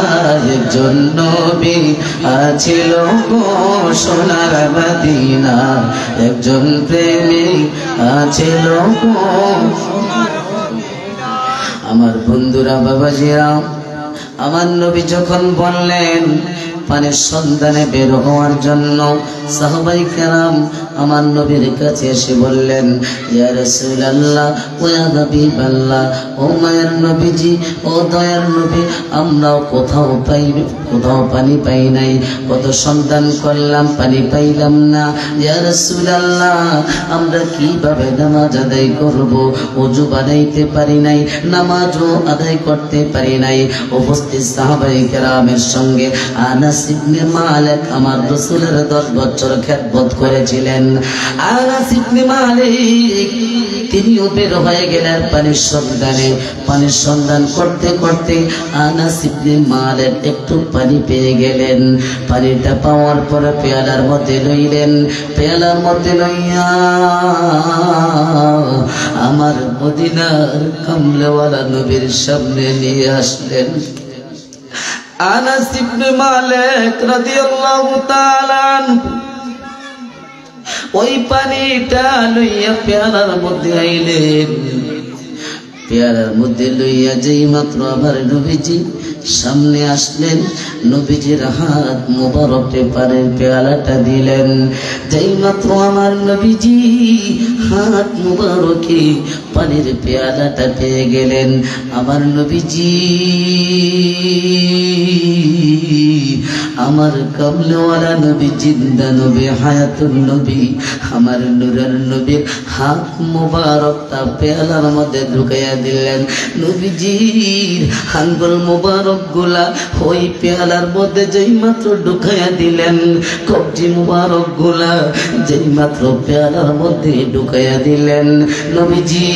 [SPEAKER 1] একজন নবী আছিল গো সোনার মদিনা, একজন প্রেমিক আছিল গো। আমার বন্ধুরা, বাবাজিরা, আমার নবী যখন বললেন পানির সন্ধানে বের হওয়ার জন্য, সাহাবায়ে কেরাম আমার নবীর কাছে এসে বললেন, ইয়া রাসূলুল্লাহ, ও ইয়া হাবিবাল্লাহ, ও মায়ের নবীজি, ও দয়ার নবী, আমরাও কোথাও পানি পাই নাই, কত সন্ধান করলাম পানি পাইলাম না। ইয়া রাসূলুল্লাহ, আমরা কিভাবে নামাজ আদায় করব? ওযু বানাইতে পারি নাই, নামাজও আদায় করতে পারি নাই। উপস্থিত সাহাবায়ে কেরামের সঙ্গে আনাস ইবনে মালিক আমার রাসূলের 10 বছর খেদমত করেছিলেন। আনাস ইবনে মালিক তিনিও বের হয়ে গেলেন পানির সন্ধানে। পানির সন্ধান করতে করতে আনাস ইবনে মালিক একটু পানি পেয়ে গেলেন। পানিটা পাওয়ার পরে পেয়ালার মধ্যে লইলেন। পেয়ালার মধ্যে লইয়া আমার মদিনার কামলেওয়ালা নবীর সামনে নিয়ে আসলেন। আনাস ইবনে মালিক রাদিয়াল্লাহু তাআলা আনহু ওই পানিটা লইয়া পেয়ালার মধ্যে আইলেন। পেয়ালার মধ্যে লইয়া যেই মাত্র আমার নবীজি সামনে আসলেন, নবীজির হাত মুবারকে পানির পেয়ালাটা দিলেন। যেই মাত্র আমার নবীজি হাত মুবারকে পানির পেয়ালাটা পেয়ে গেলেন, আমার নবীজি আমার কামলেওয়ালা নবী, জিন্দা নবী, হায়াতুন নবী, আমার নূরের নবীর হাত মুবারকটা পেয়ালার মধ্যে ঢুকাইয়া দিলেন। নবীজির আঙ্গুল মুবারক গুলা ওই পেয়ালার মধ্যে যেই মাত্র ঢুকাইয়া দিলেন, কবজি মুবারক গুলা যেই মাত্র পেয়ালার মধ্যে ঢুকাইয়া দিলেন, নবীজি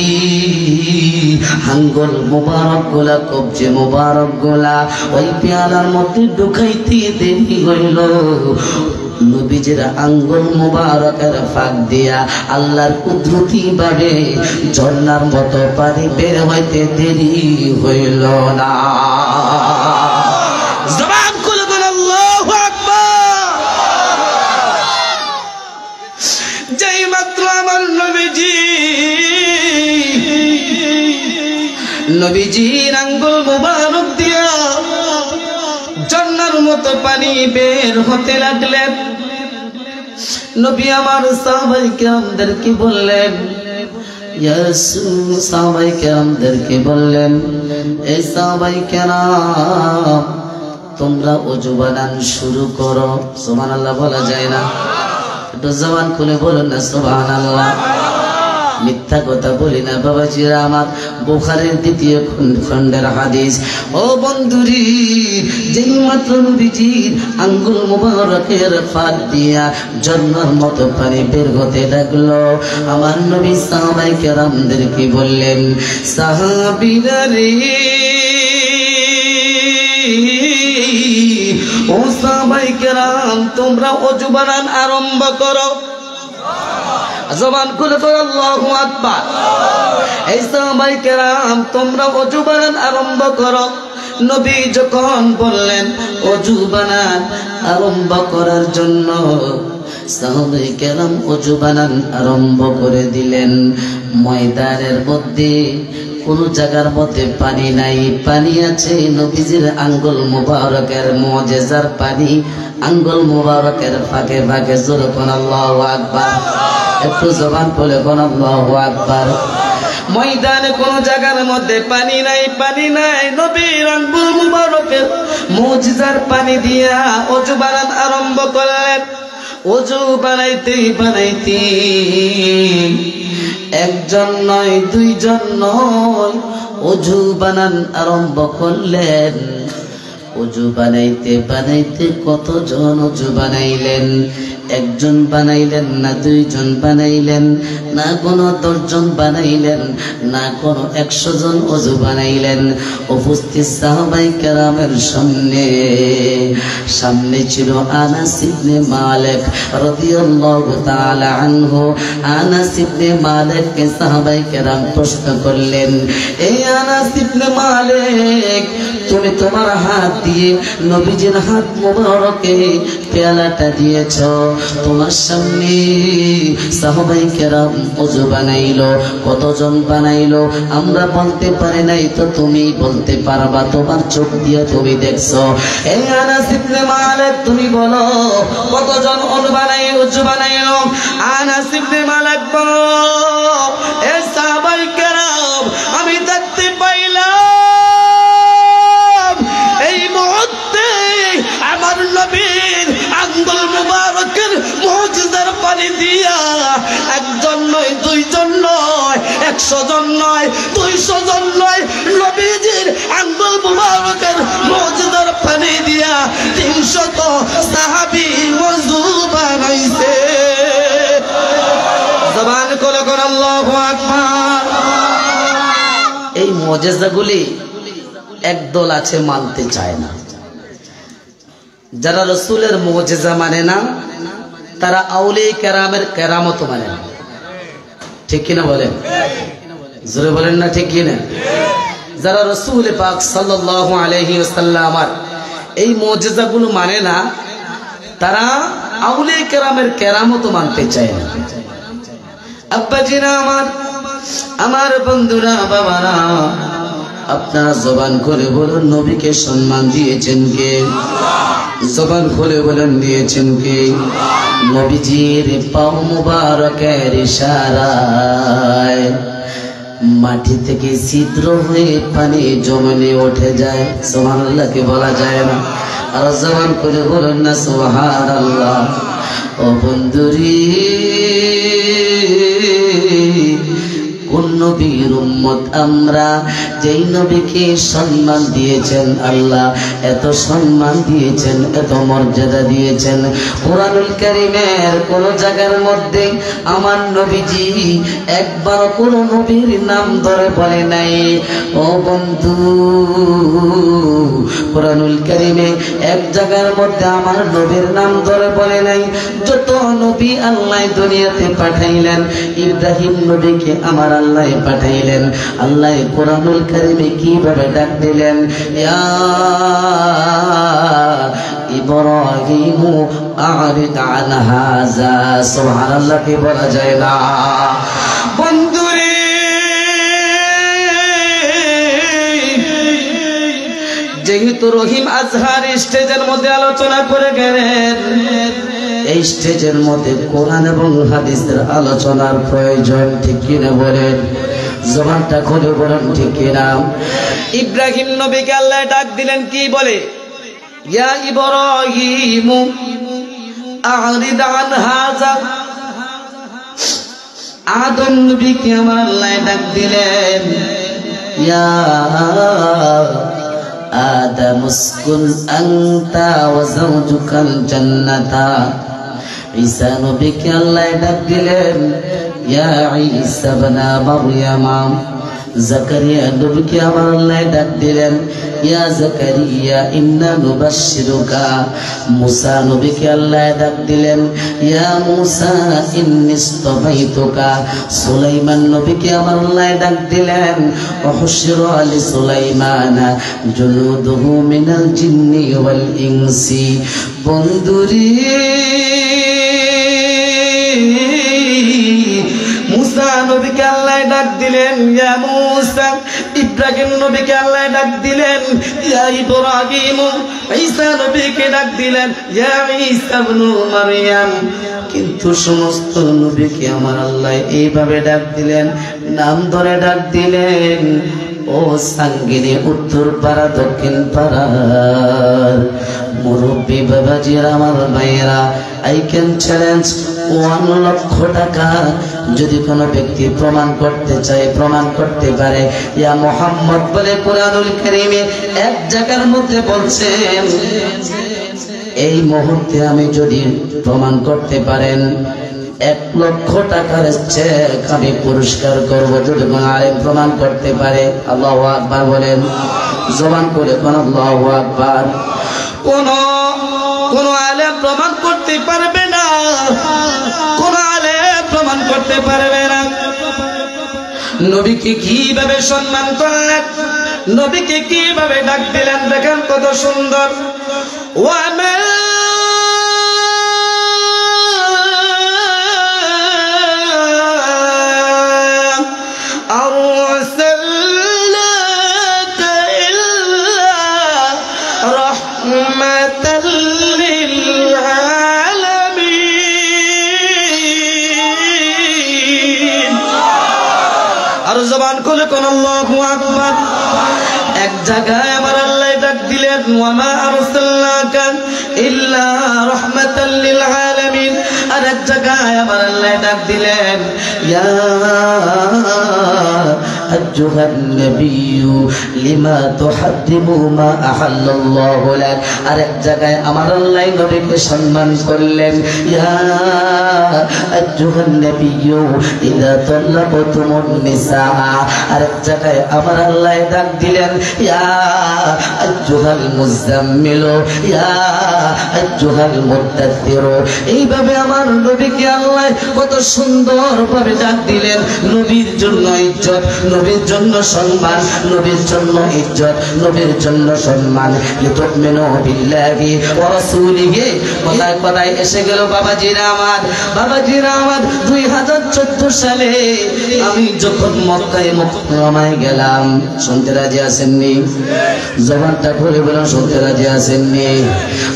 [SPEAKER 1] আঙ্গুল মুবারক গুলা, কবজি মুবারক গুলা ওই পেয়ালার মধ্যে ঢুকাইতে দেরি হইল। নবীজির আঙ্গুল মুবারকের ফাঁক দিয়া আল্লাহর কুদরতি ভাবে ঝর্ণার মতো পানি বের হইতে দেরি হইল না। জবান খুলে বলেন আল্লাহু আকবার। যেই মাত্র আমার নবীজির আঙ্গুল মুবারক দিয়া ঝর্ণার মতো পানি বের হতে লাগলেন, নবী আমার সাহাবায়ে কেরামদেরকে বললেন, ইয়া রাসূল, সাহাবায়ে কেরামদেরকে বললেন, এই সাহাবায়ে কেরাম তোমরা ওযু বানান শুরু করো। সুবহানাল্লাহ বলা যায় না? একটু জবান খুলে বলুন না সুবহানাল্লাহ। মিথ্যা কথা বলি না বাবাজিরা আমার, বুখারীর 2য় খণ্ডের হাদিস। ও বন্ধুরি, যেই মাত্র নবীজির আঙ্গুল মুবারকের ফাঁক দিয়া ঝর্ণার মতো পানি বের হতে লাগলো, আমার নবী সাহাবায়ে কেরামদেরকে বললেন, সাহাবীরা রে, ও সাহাবায়ে কেরাম তোমরা ওযু বানান আরম্ভ করো। জবান খুলে বলো আল্লাহু আকবার। এই সাহাবায়ে কেরাম তোমরা ওযু বানান আরম্ভ করো। নবী যখন বললেন ওযু বানান আরম্ভ করার জন্য, সাহাবায়ে কেরাম ওযু বানান আরম্ভ করে দিলেন। ময়দানের মধ্যে কোন জায়গার মধ্যে পানি নাই, পানি আছে নবীজির আঙ্গুল মুবারকের মুজিজার পানি, আঙ্গুল মুবারকের ফাঁকে ফাঁকে। জোরে কোন আল্লাহু আকবার, একটু জবান খুলে কোন আল্লাহু আকবার। ময়দানে কোন জায়গার মধ্যে পানি নাই, পানি নাই, নবীর আঙ্গুল মুবারকের মুজিজার পানি দিয়া ওযু বানান আরম্ভ করলেন। ওযু বানাইতে বানাইতে একজন নয় দুইজন নয়, ওযু বানান আরম্ভ করলেন। ওযু বানাইতে বানাইতে কতজন ওযু বানাইলেন? একজন বানাইলেন না, দুইজন বানাইলেন না, কোন 10 জন বানাইলেন না, কোন 100 জন ওযু বানাইলেন। উপস্থিত সাহাবায়ে কেরামের সামনে ছিল আনাস ইবনে মালিক রাদিয়াল্লাহু তাআলা আনহু। আনাস ইবনে মালিককে সাহাবায়ে কেরাম প্রশ্ন করলেন, এই আনাস ইবনে মালিক, তুমি তোমার হাত দিয়ে নবীজির হাত মুবারকে পেয়ালাটা দিয়েছ, তোমার সামনে সাহাবায়ে কেরাম ওযু বানাইলো, কতজন বানাইলো আমরা বলতে পারি নাই, তো তুমি বলতে পারবা, তোমার চোখ দিয়ে তুমি দেখছো। এই আনাস ইবনে মালিক, তুমি বলো কতজন ওযু বানাইলো? আনাস ইবনে মালিক বলো, এ সাহাবায়ে কেরাম, আমি দেখতে পাইলাম এই মুহূর্তে আমার নবীর আঙ্গুল মুবারকের মুজিজার পানি দিয়া একজন নয়, দুইজন নয়, 100 জন নয়, 200 জন নয়, নবীজির আঙ্গুল মুবারকের মুজিজার পানি দিয়া 300 সাহাবী ওযু বানাইছে। জবান খুলে কোন আল্লাহু আকবার। এই মুজিজাগুলি একদল আছে মানতে চায় না। যারা রাসূলের মুজিজা মানে না, তারা আউলিয়া কেরামের কেরামত মানে না। ঠিক কিনা বলেন? জোরে বলেন না ঠিক কিনা? যারা রাসূল পাক সাল্লাল্লাহু আলাইহি ওয়াসাল্লামের এই মুজিজাগুলো মানে না, তারা আউলিয়া কেরামের কেরামত মানতে চায় না। আব্বাজিরা আমার বন্ধুরা, বাবারা, আপনারা জবান করে বলুন নবীকে সম্মান দিয়েছেন কে? জবান খুলে বলেন দিয়েছেন কে? নবীজির পাও মুবারকের ইশারায় মাটি থেকে ছিদ্র হয়ে পানি জমে উঠে যায়। সুবহানাল্লাহ কি বলা যায় না? আর জবান করে বলুন না সুবহানাল্লাহ। ও বন্ধুরি, কোন নবীর উম্মত আমরা, যেই নবীকে সম্মান দিয়েছেন আল্লাহ, এত সম্মান দিয়েছেন, এত মর্যাদা দিয়েছেন। কোরআনুল কারীমের কোন জায়গার মধ্যে আমার নবীজি একবার কোন নবীর নাম ধরে বলে নাই। ও বন্ধু, কোরআনুল কারীমে এক জায়গার মধ্যে আমার নবীর নাম ধরে বলে নাই। যত নবী আল্লাহ দুনিয়াতে পাঠাইলেন, ইব্রাহিম নবীকে আমার আল্লাহ পাঠাইলেন। আল্লাহ কোরআনুল কারীমে কিভাবে ডাক দিলেন? ইয়া ইব্রাহিম আ'রিদ আন হাযা। সুবহানাল্লাহ কি বলা যায় না? বন্ধুরে, যেহেতু রহিম আজহার স্টেজের মধ্যে আলোচনা করে গেলেন, এই স্টেজের মধ্যে কোরআন এবং হাদিসের আলোচনার প্রয়োজন। ঠিক কিনা বলেন? জবানটা খুলে বলেন ঠিক কিনা? ইব্রাহিম নবীকে আল্লাহ ডাক দিলেন, কি বলে? ইয়া ইব্রাহিম আ'রিদ আন হাযা। আদম নবীকে আমার আল্লাহ ডাক দিলেন, ইয়া আদম উসকুন আনতা ওয়া যাওজুকাল জান্নাতা। ঈসা নবীকে আল্লাহ ডাক দিলেন, ইয়া ঈসা ইবনে মারইয়াম জাকারিয়া নবীকে আমার আল্লাহ ডাক দিলেন, ইয়া জাকারিয়া ইন্না নুবাশশিরুকা। মুসা নবীকে আল্লাহ ডাক দিলেন, ইয়া মুসা ইন্নী ইসতাফাইতুকা। সুলাইমান নবীকে আমার আল্লাহ ডাক দিলেন, ওয়াহুশিরু আলি সুলাইমানা জুনুদুহু মিনাল জিন্নি ওয়াল ইনসি। বন্ধুরি মুসা নবীকে আল্লাহ ডাক দিলেন, ইয়া মুসা। ইব্রাহিম নবীকে আল্লাহ ডাক দিলেন, ইয়া ইব্রাহিম। ঈসা নবীকে ডাক দিলেন, ইয়া ঈসা ইবনু মারইয়াম। কিন্তু সমস্ত নবীকে আমার আল্লাহ এইভাবে ডাক দিলেন, নাম ধরে ডাক দিলেন। ও সাঙ্গিনী উত্তর পাড়া দক্ষিণ পাড়ার মুরব্বী বাবাজিরা, আমার ভাইয়েরা, আই ক্যান চ্যালেঞ্জ 1 লক্ষ টাকা যদি কোনো ব্যক্তি প্রমাণ করতে চায়, প্রমাণ করতে পারে। ইয়া মুহাম্মদ বলে কুরআনুল কারীমে এক জায়গার মধ্যে বলছেন, এই মুহূর্তে আমি যদি প্রমাণ করতে পারেন 1 লক্ষ টাকার চেক আমি পুরস্কার করব, যদি কোনো আলেম প্রমাণ করতে পারে। আল্লাহু আকবার বলেন, জবান করে কোন আল্লাহু আকবার। কোন আলেম প্রমাণ করতে পারবে না, কোন আলেম প্রমাণ করতে পারবে না। নবীকে কিভাবে সম্মান করলেন, নবীকে কিভাবে ডাক দিলেন, দেখেন কত সুন্দর। ওয়ামা জবান খুলে কোন আল্লাহু আকবার। এক জায়গায় আমার আল্লাহ ডাক দিলেন, ওয়ামা আরসালনাকা ইল্লা রাহমাতাল লিল আলামিন। আর এক জায়গায় আমার আল্লাহ ডাক দিলেন, ইয়া আইয়ুহান নাবিয়্যু লিমা তুহাদ্দিমু মা আহাল্লাল্লাহু লাক। আর এক জায়গায় আমার আল্লাহ নবীকে সম্মান করলেন, ইয়া আইয়ুহান নাবিয়্যু ইযা তাল্লাকতুমুন নিসা। আর এক জায়গায় আমার আল্লাহ ডাক দিলেন, ইয়া আইয়ুহাল মুজাম্মিল ইয়া আইয়ুহাল মুদাথ্থির। এইভাবে আমার নবীকে আল্লাহ কত সুন্দর ভাবে ডাক দিলেন। নবীর জন্য ইজ্জত, নবীর জন্য সম্মান, নবীর জন্য ইজ্জত, নবীর জন্য সম্মান। লিতুমিনু বিল্লাহি ওয়া রাসূলিহি। কথায় কথায় এসে গেল বাবাজিরা আমার, বাবাজিরা আমার। 2014 সালে আমি যখন মক্কায় মুকাররমায় গেলাম, শুনতে রাজি আছেননি? জবানটা খুলে বলেন, শুনতে রাজি আছেননি?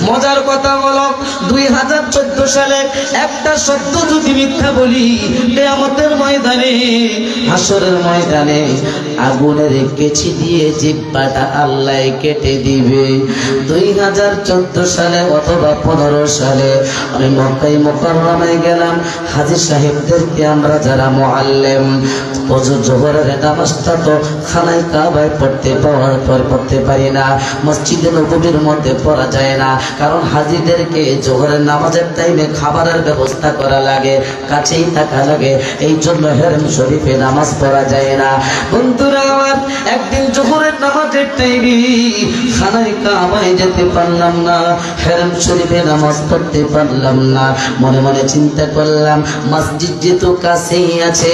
[SPEAKER 1] মজার কথা হলো 2014 সালে একটা শব্দ যদি মিথ্যা বলি, কিয়ামতের ময়দানে, হাসরের ময়দানে আগুনের কেচি দিয়ে জিহ্বাটা আল্লাহ কেটে দিবে। 2014 সালে অথবা 15 সালে আমি মক্কায় মুকাররমায় গেলাম। হাজী সাহেবদেরকে আমরা যারা মুআল্লিম, ফজর জোহরের নামাজটা তো খানায় কাবায় পড়তে পারি না, মসজিদে নববীর মধ্যে পড়া যায় না, কারণ হাজীদেরকে জোহরের নামাজের টাইমে খাবারের ব্যবস্থা করা লাগে, কাছেই থাকা লাগে। এই জন্য হেরেম শরীফে নামাজ পড়া যায় না। বন্ধুরা আমার, একদিন জোহরের নামাজের টাইমে খানায় কাবায় যেতে পারলাম না, হেরেম শরীফে নামাজ পড়তে পারলাম না। মনে মনে চিন্তা করলাম, মসজিদ যেহেতু কাছেই আছে,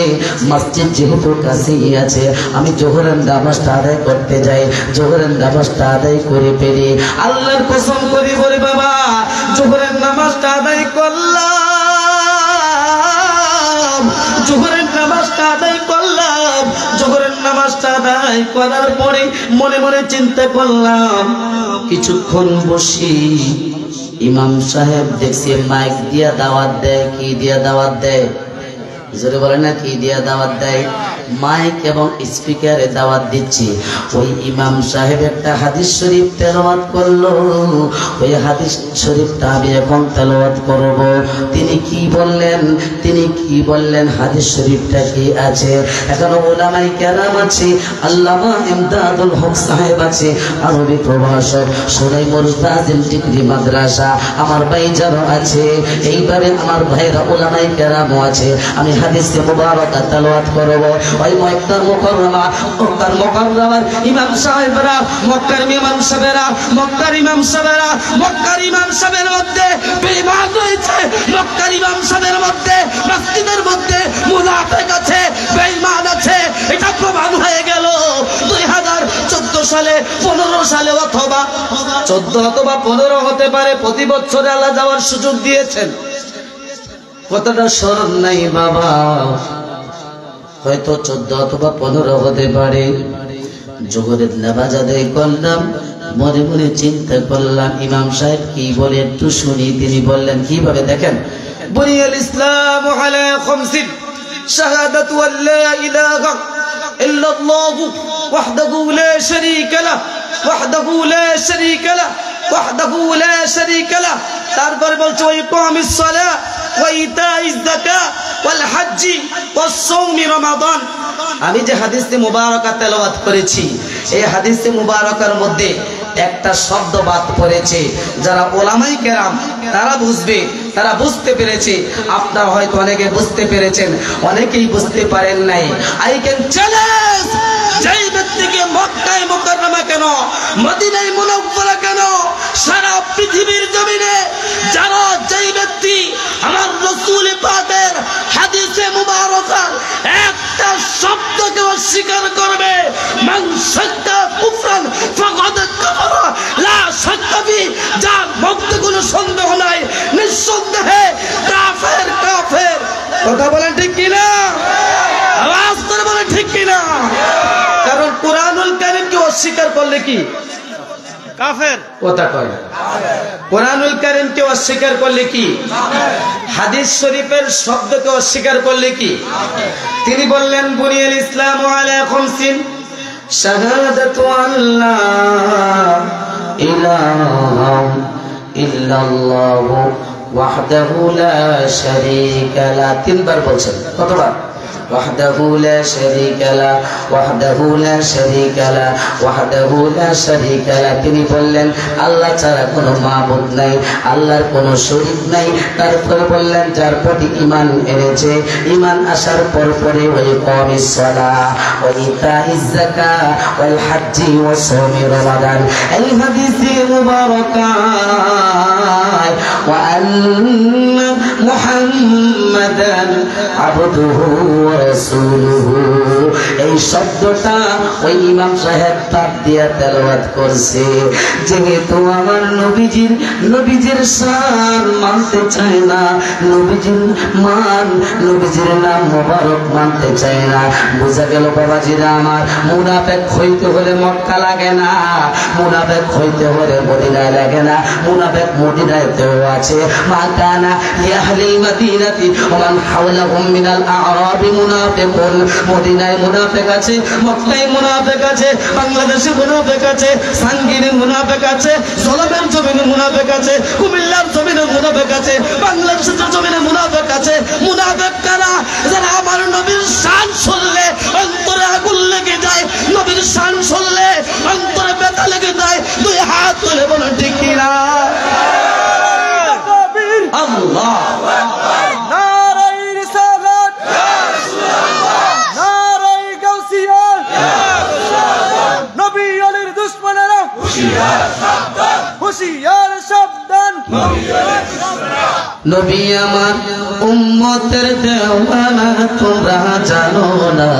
[SPEAKER 1] মসজিদ যেহেতু কাছেই আছে, আমি জোহরের নামাজটা আদায় করতে যাই, জোহরের নামাজটা আদায় করে পেরি। আল্লাহর কসম করি বলে বাবা, জোহরের নামাজটা আদায় করলাম, জোহরের নামাজটা আদায় করলাম। জোহরের নামাজটা আদায় করার পরে মনে মনে চিন্তা করলাম, কিছুক্ষণ বসি। ইমাম সাহেব দেখছি মাইক দিয়া দাওয়াত দেয়। কি দিয়া দাওয়াত দেয়? জোরে বলে না, কি দিয়া দাওয়াত দেয়? মাইক এবং স্পিকারে দাওয়াত দিচ্ছি। ওই ইমাম সাহেব একটা হাদিস শরীফ তেলাওয়াত করলো। ওই হাদিস শরীফটা আমি এখন তেলাওয়াত করব। তিনি কি বললেন, তিনি কি বললেন, হাদিস শরীফটা কি আছে? এখন উলামায়ে কেরাম আছে, আল্লামা ইমদাদুল হক সাহেব আছে, আরবি প্রভাষক, সুলাইমুল তাজিম ডিগ্রি মাদ্রাসা, আমার ভাইজানও আছে, এইভাবে আমার ভাইরা উলামায়ে কেরামও আছে। আমি হাদিসে মুবারাকা তেলাওয়াত করব। ওই মক্কার মুকাররমার ইমাম সাহেবরা, মক্কার ইমাম সাহেবের মধ্যে বেঈমান রয়েছে, মক্কার ইমাম সাহেবের মধ্যে মসজিদের মধ্যে মুনাফিক আছে, বেঈমান আছে। এটা প্রমাণ হয়ে গেল 2014 সালে 15 সালে অথবা 14 অথবা 15 হতে পারে। প্রতি বছরে আল্লাহ যাওয়ার সুযোগ দিয়েছেন। কতটা স্মরণ নাই বাবা, হয়তো 14 অথবা 15 হতে পারে। জোহরের নামাজ আদায় করলাম, মনে মনে চিন্তা করলাম ইমাম সাহেব কি বলে একটু শুনি। তিনি বললেন কিভাবে দেখেন, বুনিয়াল ইসলামু আলা খামসিন শাহাদাতু আল্লা ইলাহা ইল্লাল্লাহু ওয়াহদাহু লা শারীকা লাহু ওয়াহদাহু লা শারীকা লাহু ওয়াহদাহু লা শারীকা লাহু। তারপরে বলছে ওয়া ইকামিস সালাহ ওয়া ইতাইজ যাকাত ওয়াল হজ্জি ওয়াস সাওমি রমাদান। আমি যে হাদিসে মুবারাকা তেলাওয়াত করেছি, এই হাদিসে মুবারাকার মধ্যে একটা শব্দ বাদ পড়েছে। যারা ওলামাই কেরাম তারা বুঝবে, তারা বুঝতে পেরেছে। আপনারা হয়তো অনেকে বুঝতে পেরেছেন, অনেকেই বুঝতে পারেন নাই। আই ক্যান চ্যালেঞ্জ, যেই ব্যক্তিকে মক্কায় মুকাররমা কেন, মদিনায় মুনাওয়ারা কেন, সারা পৃথিবীর জমিনে যারা যেই ব্যক্তি আমার রাসূল পাকের হাদিসে মুবারাকার একটা শব্দকে অস্বীকার করবে, মান শাক্কা কুফরান ফাকাদ কাফারা লা শাক্কা ফি, যার মধ্যে কোনো সন্দেহ নাই, নিঃসন্দেহে কাফের। কাফের। কথা বলেন ঠিক কিনা? আওয়াজ করে বলেন ঠিক কিনা? কারণ কুরআনুল কারীমকে অস্বীকার করলে কি কাফের? কথা কয় না। কুরআনুল কারীমকে অস্বীকার করলে কি? হাদিস শরীফের শব্দকে অস্বীকার করলে কি? তিনি বললেন বুনিয়াল ইসলামু আলা খামসিন শাহাদাতু আল্লা ইলাহা ইল্লাল্লাহু ওয়াহদাহু লা শারীকা লাহু। তিনবার বলছেন। কতবার? وحده لا شريك له وحده لا شريك له وحده لا شريك له। তিনি বললেন আল্লাহ ছাড়া কোনো মাবুদ নাই, আল্লাহর কোনো শরীক নাই। তারপরে বললেন যার প্রতি ঈমান এনেছে, ঈমান আসার পর পরে ওই ইকামিস সালাহ ওয়া ইতাইজ যাকাত ওয়াল হজ্জি ওয়া সাওমি রমাদান। এই হাদিসে মুবারাকা ওয়া আন্না মুহাম্মাদান আবদুহু ওয়া রাসূলুহু, এই শব্দটা ওই ইমাম সাহেব তার দিয়া তেলাওয়াত করছে। যেহেতু আমার নবীজির শান মানতে চায় না, নবীজির নাম মোবারক মানতে চায় না, বোঝা গেল বাবাজিরা আমার, মুনাফিক হইতে হলে মক্কা লাগে না, মুনাফিক হইতে হলে মদিনায় লাগে না। মুনাফিক মদিনায়তেও আছে। মা কানা লিআহলিল মাদিনাতি ওয়া মান হাওলাহুম মিনাল আ'রাবি মুনাফিকুন। মদিনায় মুনাফিক আছে, মক্কায় মুনাফিক আছে, বাংলাদেশে মুনাফিক আছে, সাঙ্গিনী মুনাফিক আছে, জলবের জমিনে মুনাফিক আছে, কুমিল্লার জমিনে মুনাফিক আছে, বাংলাদেশের জমিনে মুনাফিক আছে। মুনাফিক কারা? যারা আমার নবীর শান শুনলে অন্তরে আগুন লেগে যায়, নবীর শান শুনলে অন্তরে ব্যথা লেগে যায়। দুই হাত তুলে বলো ঠিক কিনা? আল্লাহু আকবার।
[SPEAKER 2] নারায়ে রিসালাত ইয়া রাসূলুল্লাহ, নারায়ে গাউসিয়াত ইয়া রাসূলুল্লাহ। নবী আলীর দুশমনেরা হুশিয়ার সাবধান, হুশিয়ার সাবধান।
[SPEAKER 1] নবী আমার উম্মতের দেওয়ানা তোমরা জানো না,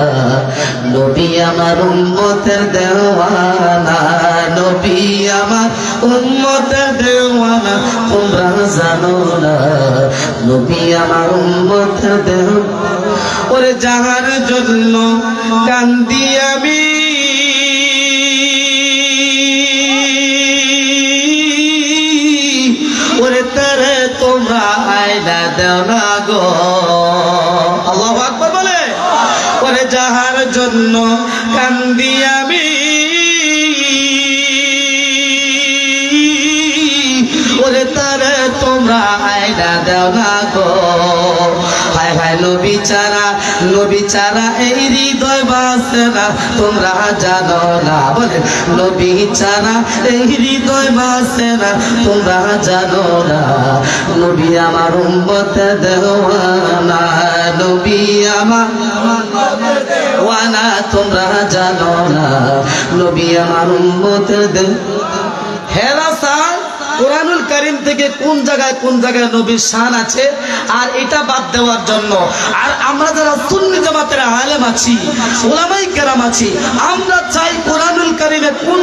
[SPEAKER 1] নবী আমার উম্মতের দেওয়ানা, নবী আমার উম্মতের দেওয়ানা তোমরা জানো না, নবী আমার উম্মতের দেওয়ানা। ওরে যাহার জন্য কান্দি আমি, ওরে তারে তোমরা আয়না দেও না গো। আল্লাহু আকবার বলে। ওরে যাহার জন্য কান্দি আমি, ওরে তারে তোমরা আয়না দেও না গো। হায় হায় নবী ছাড়া এই হৃদয় বাসে না, তোমরা জানো না। বলে নবী ছাড়া এই হৃদয় বাসে না, তোমরা জানো না। নবী আমার উম্মতের দেওয়ানা, নবী আমার তোমরা জানো না নবী আমার উম্মতদের হেরা স্যার কোরআনুল কারীম থেকে কোন জায়গায় নবীর শান আছে আর এটা বাদ দেওয়ার জন্য আর আমরা যারা সুন্নি জামাতের আলেম আছি উলামায়ে কেরাম আছি আমরা চাই কোরআনুল কারীমে কোন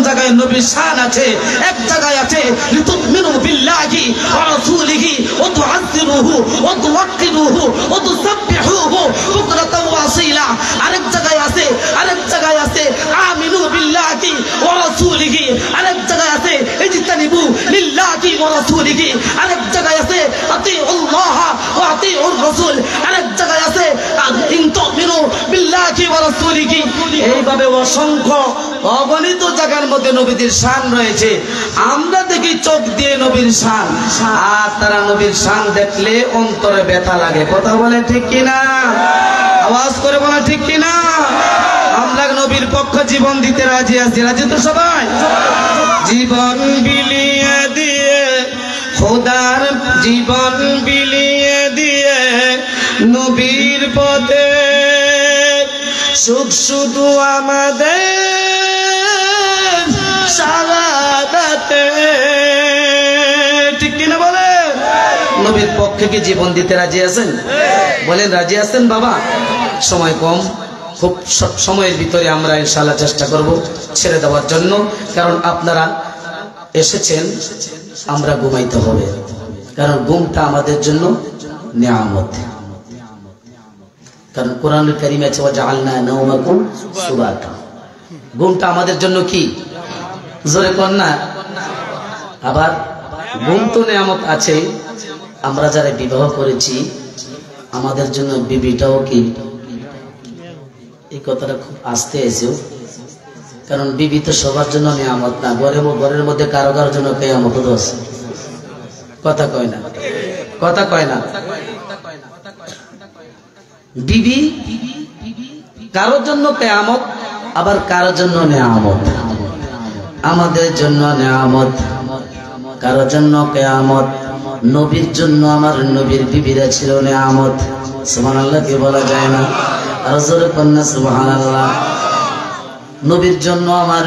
[SPEAKER 1] জায়গায় নবীর শান আছে এক জায়গায় আছে লিতুমিনু বিল্লাহি ওয়া রাসূলিহি ওয়া তুআযিরুহু ওয়া তুওয়াক্কিরুহু ওয়া তুসাব্বিহুহু বুকরাতাও ওয়া আসীলা আরেক জায়গায় আছে আমিনু বিল্লাহি ওয়া রাসূলিহি আরেক জায়গায় আছে ইজতানিবু লিল্লাহি ওয়া রাসূলিহি আরেক জায়গায় আছে আতিউল্লাহ ওয়া আতিউর রাসূল আরেক জায়গায় আছে ইনতুমিনু বিল্লাহি ওয়া রাসূলিহি এইভাবে অসংখ্য অগণিত জায়গার মধ্যে নবীদের শান রয়েছে আমরা দেখি চোখ দিয়ে নবীর শান আর তারা নবীর শান দেখলে অন্তরে ব্যথা লাগে কথা বলে ঠিক কিনা আওয়াজ করে বলা ঠিক কিনা আমরা নবীর পক্ষে জীবন দিতে রাজি আছি রাজি তো সবাই জীবন বিলিয়ে দিয়ে খোদার জীবন বিলিয়ে দিয়ে নবীর পথে সুখ শুধু আমাদের সারাদাতে ঠিক কিনা বলে নবীর পক্ষে কি জীবন দিতে রাজি আছেন বলেন রাজি আছেন বাবা সময় কম খুব সময়ের ভিতরে আমরা ইনশাআল্লাহ চেষ্টা করব ছেড়ে দেওয়ার জন্য কারণ আপনারা এসেছেন আমরা ঘুমাইতে হবে কারণ ঘুমটা আমাদের জন্য নিয়ামত কারণ কোরআনুল কারীমে আছে ওয়াজআলনা নাওমাকুম সুবাতা ঘুমটা আমাদের জন্য কি জোরে কোন না আবার ঘুম তো নিয়ামত আছে আমরা যারা বিবাহ করেছি আমাদের জন্য বিবিটাও কি এই কথাটা খুব আস্তে এসেও কারণ বিবি তো সবার জন্য নিয়ামত না ঘরের মধ্যে কারো জন্য কিয়ামত আছে কথা কয় না বিবি কারোর জন্য কিয়ামত আবার কারোর জন্য নিয়ামত আমাদের জন্য নিয়ামত কারোর জন্য কিয়ামত নবীর জন্য আমার নবীর বিবিরা ছিল নিয়ামত সুবহানাল্লাহ কি বলা যায় না আর জোরে কন্যা সুবহানাল্লাহ নবীর জন্য আমার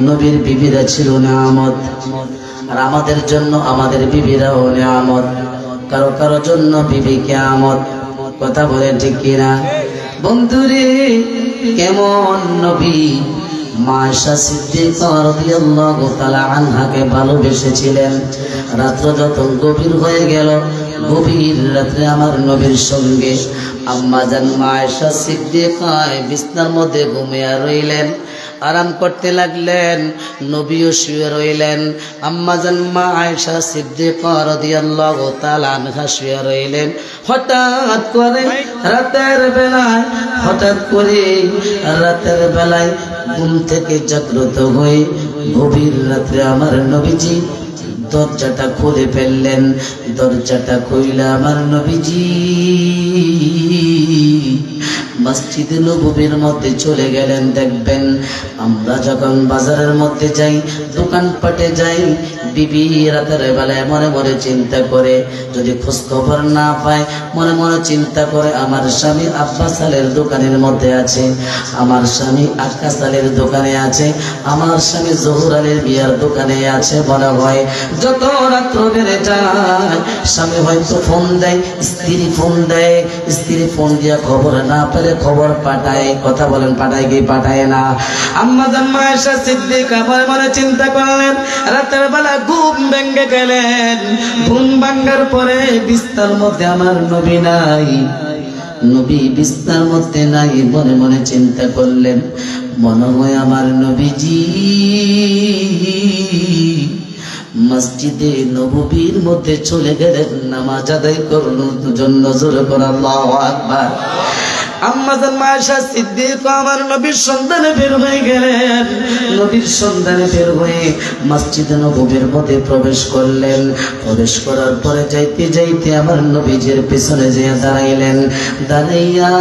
[SPEAKER 1] নবীর বিবিরা ছিল নিয়ামত আর আমাদের জন্য আমাদের বিবিরাও নিয়ামত কারো জন্য বিবি কিয়ামত কথা বলেন ঠিক কিনা বন্ধুরে কেমন নবী মা আয়েশা সিদ্দিকা রাদিয়াল্লাহু তাআলা আনহাকে ভালোবেসেছিলেন রাত্র যত গভীর হয়ে গেল গভীর রাত্রে আমার নবীর সঙ্গে আম্মা জান মা আয়েশা সিদ্দিকা বিছানার মধ্যে ঘুমিয়ে রইলেন আরাম করতে লাগলেন নবীও শুয়ে রইলেন আম্মা জান মা আয়েশা সিদ্দিকা রাদিয়াল্লাহু তাআলা আনহা শুয়ে রইলেন হঠাৎ করে রাতের বেলায় ঘুম থেকে জাগ্রত হয়ে গভীর রাত্রে আমার নবীজি দরজাটা খুলে ফেললেন দরজাটা খুইলা আমার নবীজি মসজিদে নববীর মধ্যে চলে গেলেন দেখবেন আমরা যখন বাজারের মধ্যে যাই দোকানপাটে যাই বিবি রাতের বেলায় মনে মনে চিন্তা করে যদি খোঁজ খবর না পায় মনে মনে চিন্তা করে আমার স্বামী আব্বাস সালের দোকানের মধ্যে আছে আমার স্বামী আক্কাস সালের দোকানে আছে আমার স্বামী জহুর আলীর বিয়ার দোকানে আছে মনে হয় যত রাত্র বেড়ে যায় স্বামী হয়তো ফোন দেয় স্ত্রী ফোন দিয়া খবর না পেলে খবর পাঠায় কথা বলেন পাঠায় কি পাঠায় না আম্মা জান মা আয়েশা সিদ্দিকা মনে চিন্তা করলেন রাতের বেলা ঘুম ভেঙে গেলেন ঘুম ভাঙার পরে বিছানার মধ্যে আমার নবী নাই নবী বিছানার মধ্যে নাই মনে মনে চিন্তা করলেন মনে হয় আমার নবীজি মসজিদে নববীর মধ্যে চলে গেলেন নামাজ আদায় করার জন্য জোরে করে আল্লাহু আকবার আম্মা জান মা আয়েশা সিদ্দিকা আমার নবীর সন্ধানে বের হয়ে গেলেন নবীর সন্ধানে বের হয়ে মসজিদে নববীর মধ্যে প্রবেশ করলেন প্রবেশ করার পরে যাইতে যাইতে আমার নবীজির পিছনে যেয়ে দাঁড়াইলেন দাঁড়াইয়া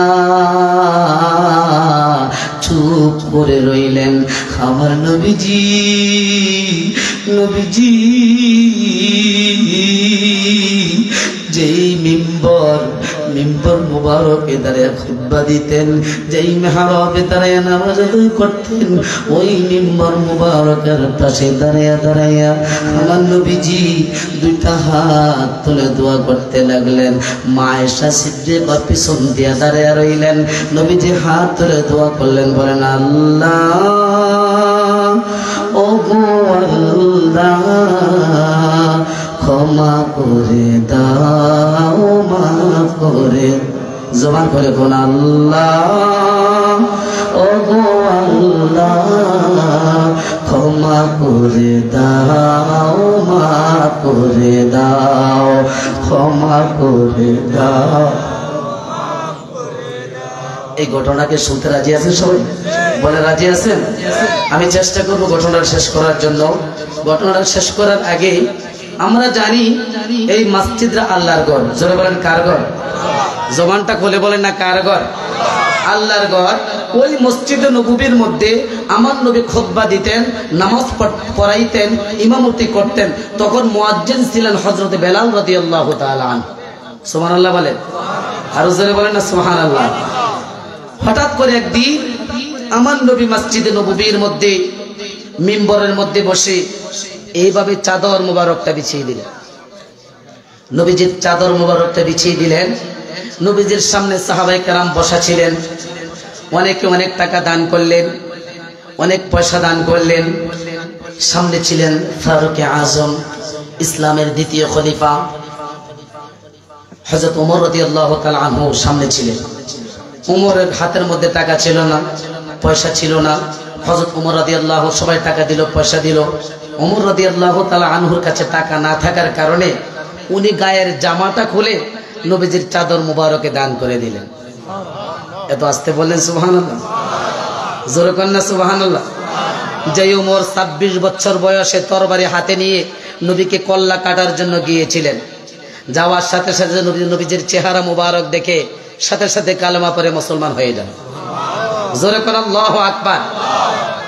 [SPEAKER 1] চুপ করে রইলেন আমার নবীজি যেই মিম্বর মিম্বর মুবারকে দাঁড়িয়ে খুতবা দিতেন, যেই মেহরাবে দাঁড়িয়ে নামাজ আদায় করতেন, ওই মিম্বর মুবারকের পাশে দাঁড়িয়ে দাঁড়িয়ে আমার নবীজি দুইটা হাত তুলে দোয়া করতে লাগলেন। মা আয়েশা সিদ্দিকা পিছন দিয়ে দাঁড়িয়ে রইলেন। নবীজি হাত তুলে দোয়া করলেন, বলেন আল্লাহ ও গো আল্লাহ ক্ষমা করে দাও, মাফ করে, জবান করে কোন আল্লাহ ও গো আল্লাহ ক্ষমা করে দাও, মাফ করে দাও, ক্ষমা করে দাও। এই ঘটনাকে শুনতে রাজি আছেন সবাই? বলে রাজি আছেন? আমি চেষ্টা করব ঘটনাটা শেষ করার জন্য। ঘটনাটা শেষ করার আগে আমরা জানি এই মসজিদরা আল্লাহর ঘর। জোরে বলেন কার ঘর? জবানটা খুলে বলেন না কার ঘর? আল্লাহর ঘর। ওই মসজিদে নববীর মধ্যে আমার নবী খুতবা দিতেন, নামাজ পড়াইতেন, ইমামতি করতেন। তখন মুয়াজ্জিন ছিলেন হযরত বেলাল রাদিয়াল্লাহু তাআলা আনহু। সুবহানাল্লাহ বলেন, আর জোরে বলেন না সুবহানাল্লাহ। হঠাৎ করে একদিন আমার নবী মসজিদে নববীর মধ্যে মিম্বরের মধ্যে বসে এইভাবে চাদর মুবারকটা বিছিয়ে দিলেন। নবীজির চাদর মুবারকটা বিছিয়ে দিলেন। নবীজির সামনে সাহাবায়ে কেরাম বসা ছিলেন। অনেকে অনেক টাকা দান করলেন, অনেক পয়সা দান করলেন। সামনে ছিলেন ফারুকে আজম, ইসলামের দ্বিতীয় খলিফা হযরত ওমর রাদিয়াল্লাহু তাআলা আনহু সামনে ছিলেন। ওমরের হাতের মধ্যে টাকা ছিল না, পয়সা ছিল না। হযরত ওমর রাদিয়াল্লাহু, সবাই টাকা দিল, পয়সা দিল। ওমর রাদিয়াল্লাহু তাআলা আনহুর কাছে টাকা না থাকার কারণে উনি গায়ের জামাটা খুলে নবীজির চাদর মুবারকে দান করে দিলেন। এত আস্তে বললেন সুবহানাল্লাহ, জোরে কন্যা সুবহানাল্লাহ। যে ওমর 26 বছর বয়সে তরবারি হাতে নিয়ে নবীকে কল্লা কাটার জন্য গিয়েছিলেন, যাওয়ার সাথে সাথে নবীজির চেহারা মুবারক দেখে সাথে সাথে কালেমা পড়ে মুসলমান হয়ে যান। জোরে করে আল্লাহু আকবার।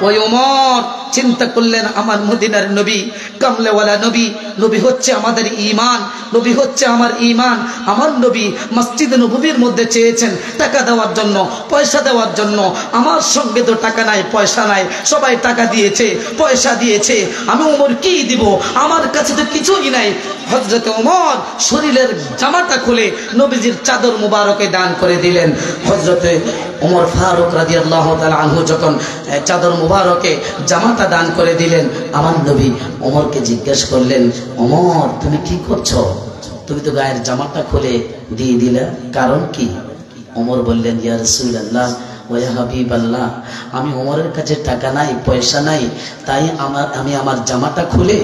[SPEAKER 1] ওই ওমর চিন্তা করলেন, আমার মদিনার নবী কামলেওয়ালা নবী, নবী হচ্ছে আমাদের ঈমান, নবী হচ্ছে আমার ঈমান। আমার নবী মসজিদে নববীর মধ্যে চেয়েছেন টাকা দেওয়ার জন্য, পয়সা দেওয়ার জন্য। আমার সঙ্গে তো টাকা নাই, পয়সা নাই, সবাই টাকা দিয়েছে, পয়সা দিয়েছে, আমি ওমর কি দিব? আমার কাছে তো কিছুই নাই। হযরত ওমর শরীরের জামাটা খুলে নবীজির চাদর মুবারকে দান করে দিলেন। হযরতে ওমর ফারুক রাদিয়াল্লাহু তাআলা আনহু যখন চাদর মুবারকে জামাটা দান করে দিলেন, আমার নবী ওমরকে জিজ্ঞেস করলেন, ওমর তুমি কি করছো? তুমি তো গায়ের জামাটা খুলে দিয়ে দিলে, কারণ কি? ওমর বললেন, ইয়া রাসূলুল্লাহ ওয়া ইয়া হাবিবাল্লাহ, আমি ওমরের কাছে টাকা নাই, পয়সা নাই, তাই আমি আমার জামাটা খুলে,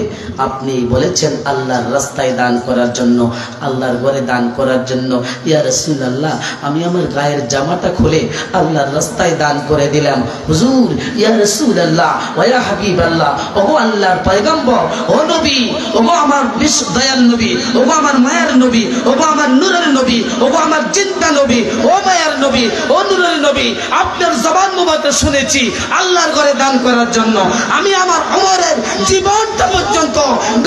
[SPEAKER 1] আপনি বলেছেন আল্লাহর রাস্তায় দান করার জন্য, আল্লাহর ঘরে দান করার জন্য। ইয়া রাসূলুল্লাহ, আমি আমার গায়ের জামাটা খুলে আল্লাহর রাস্তায় দান করে দিলাম। হুজুর, ইয়া রাসূলুল্লাহ ওয়া ইয়া হাবিবাল্লাহ, ওগো আল্লাহর পয়গম্বর, ও নবী, ওগো আমার বিশ্ব দয়াল নবী, ওগো আমার মায়ের নবী, ওগো আমার নূরের নবী, ওগো আমার জিন্দা নবী, ও মায়ের নবী, ও নূরের নবী, আপনার জবান মুবারক শুনেছি আল্লাহর ঘরে দান করার জন্য। আমি আমার ওমরের জীবনটা পর্যন্ত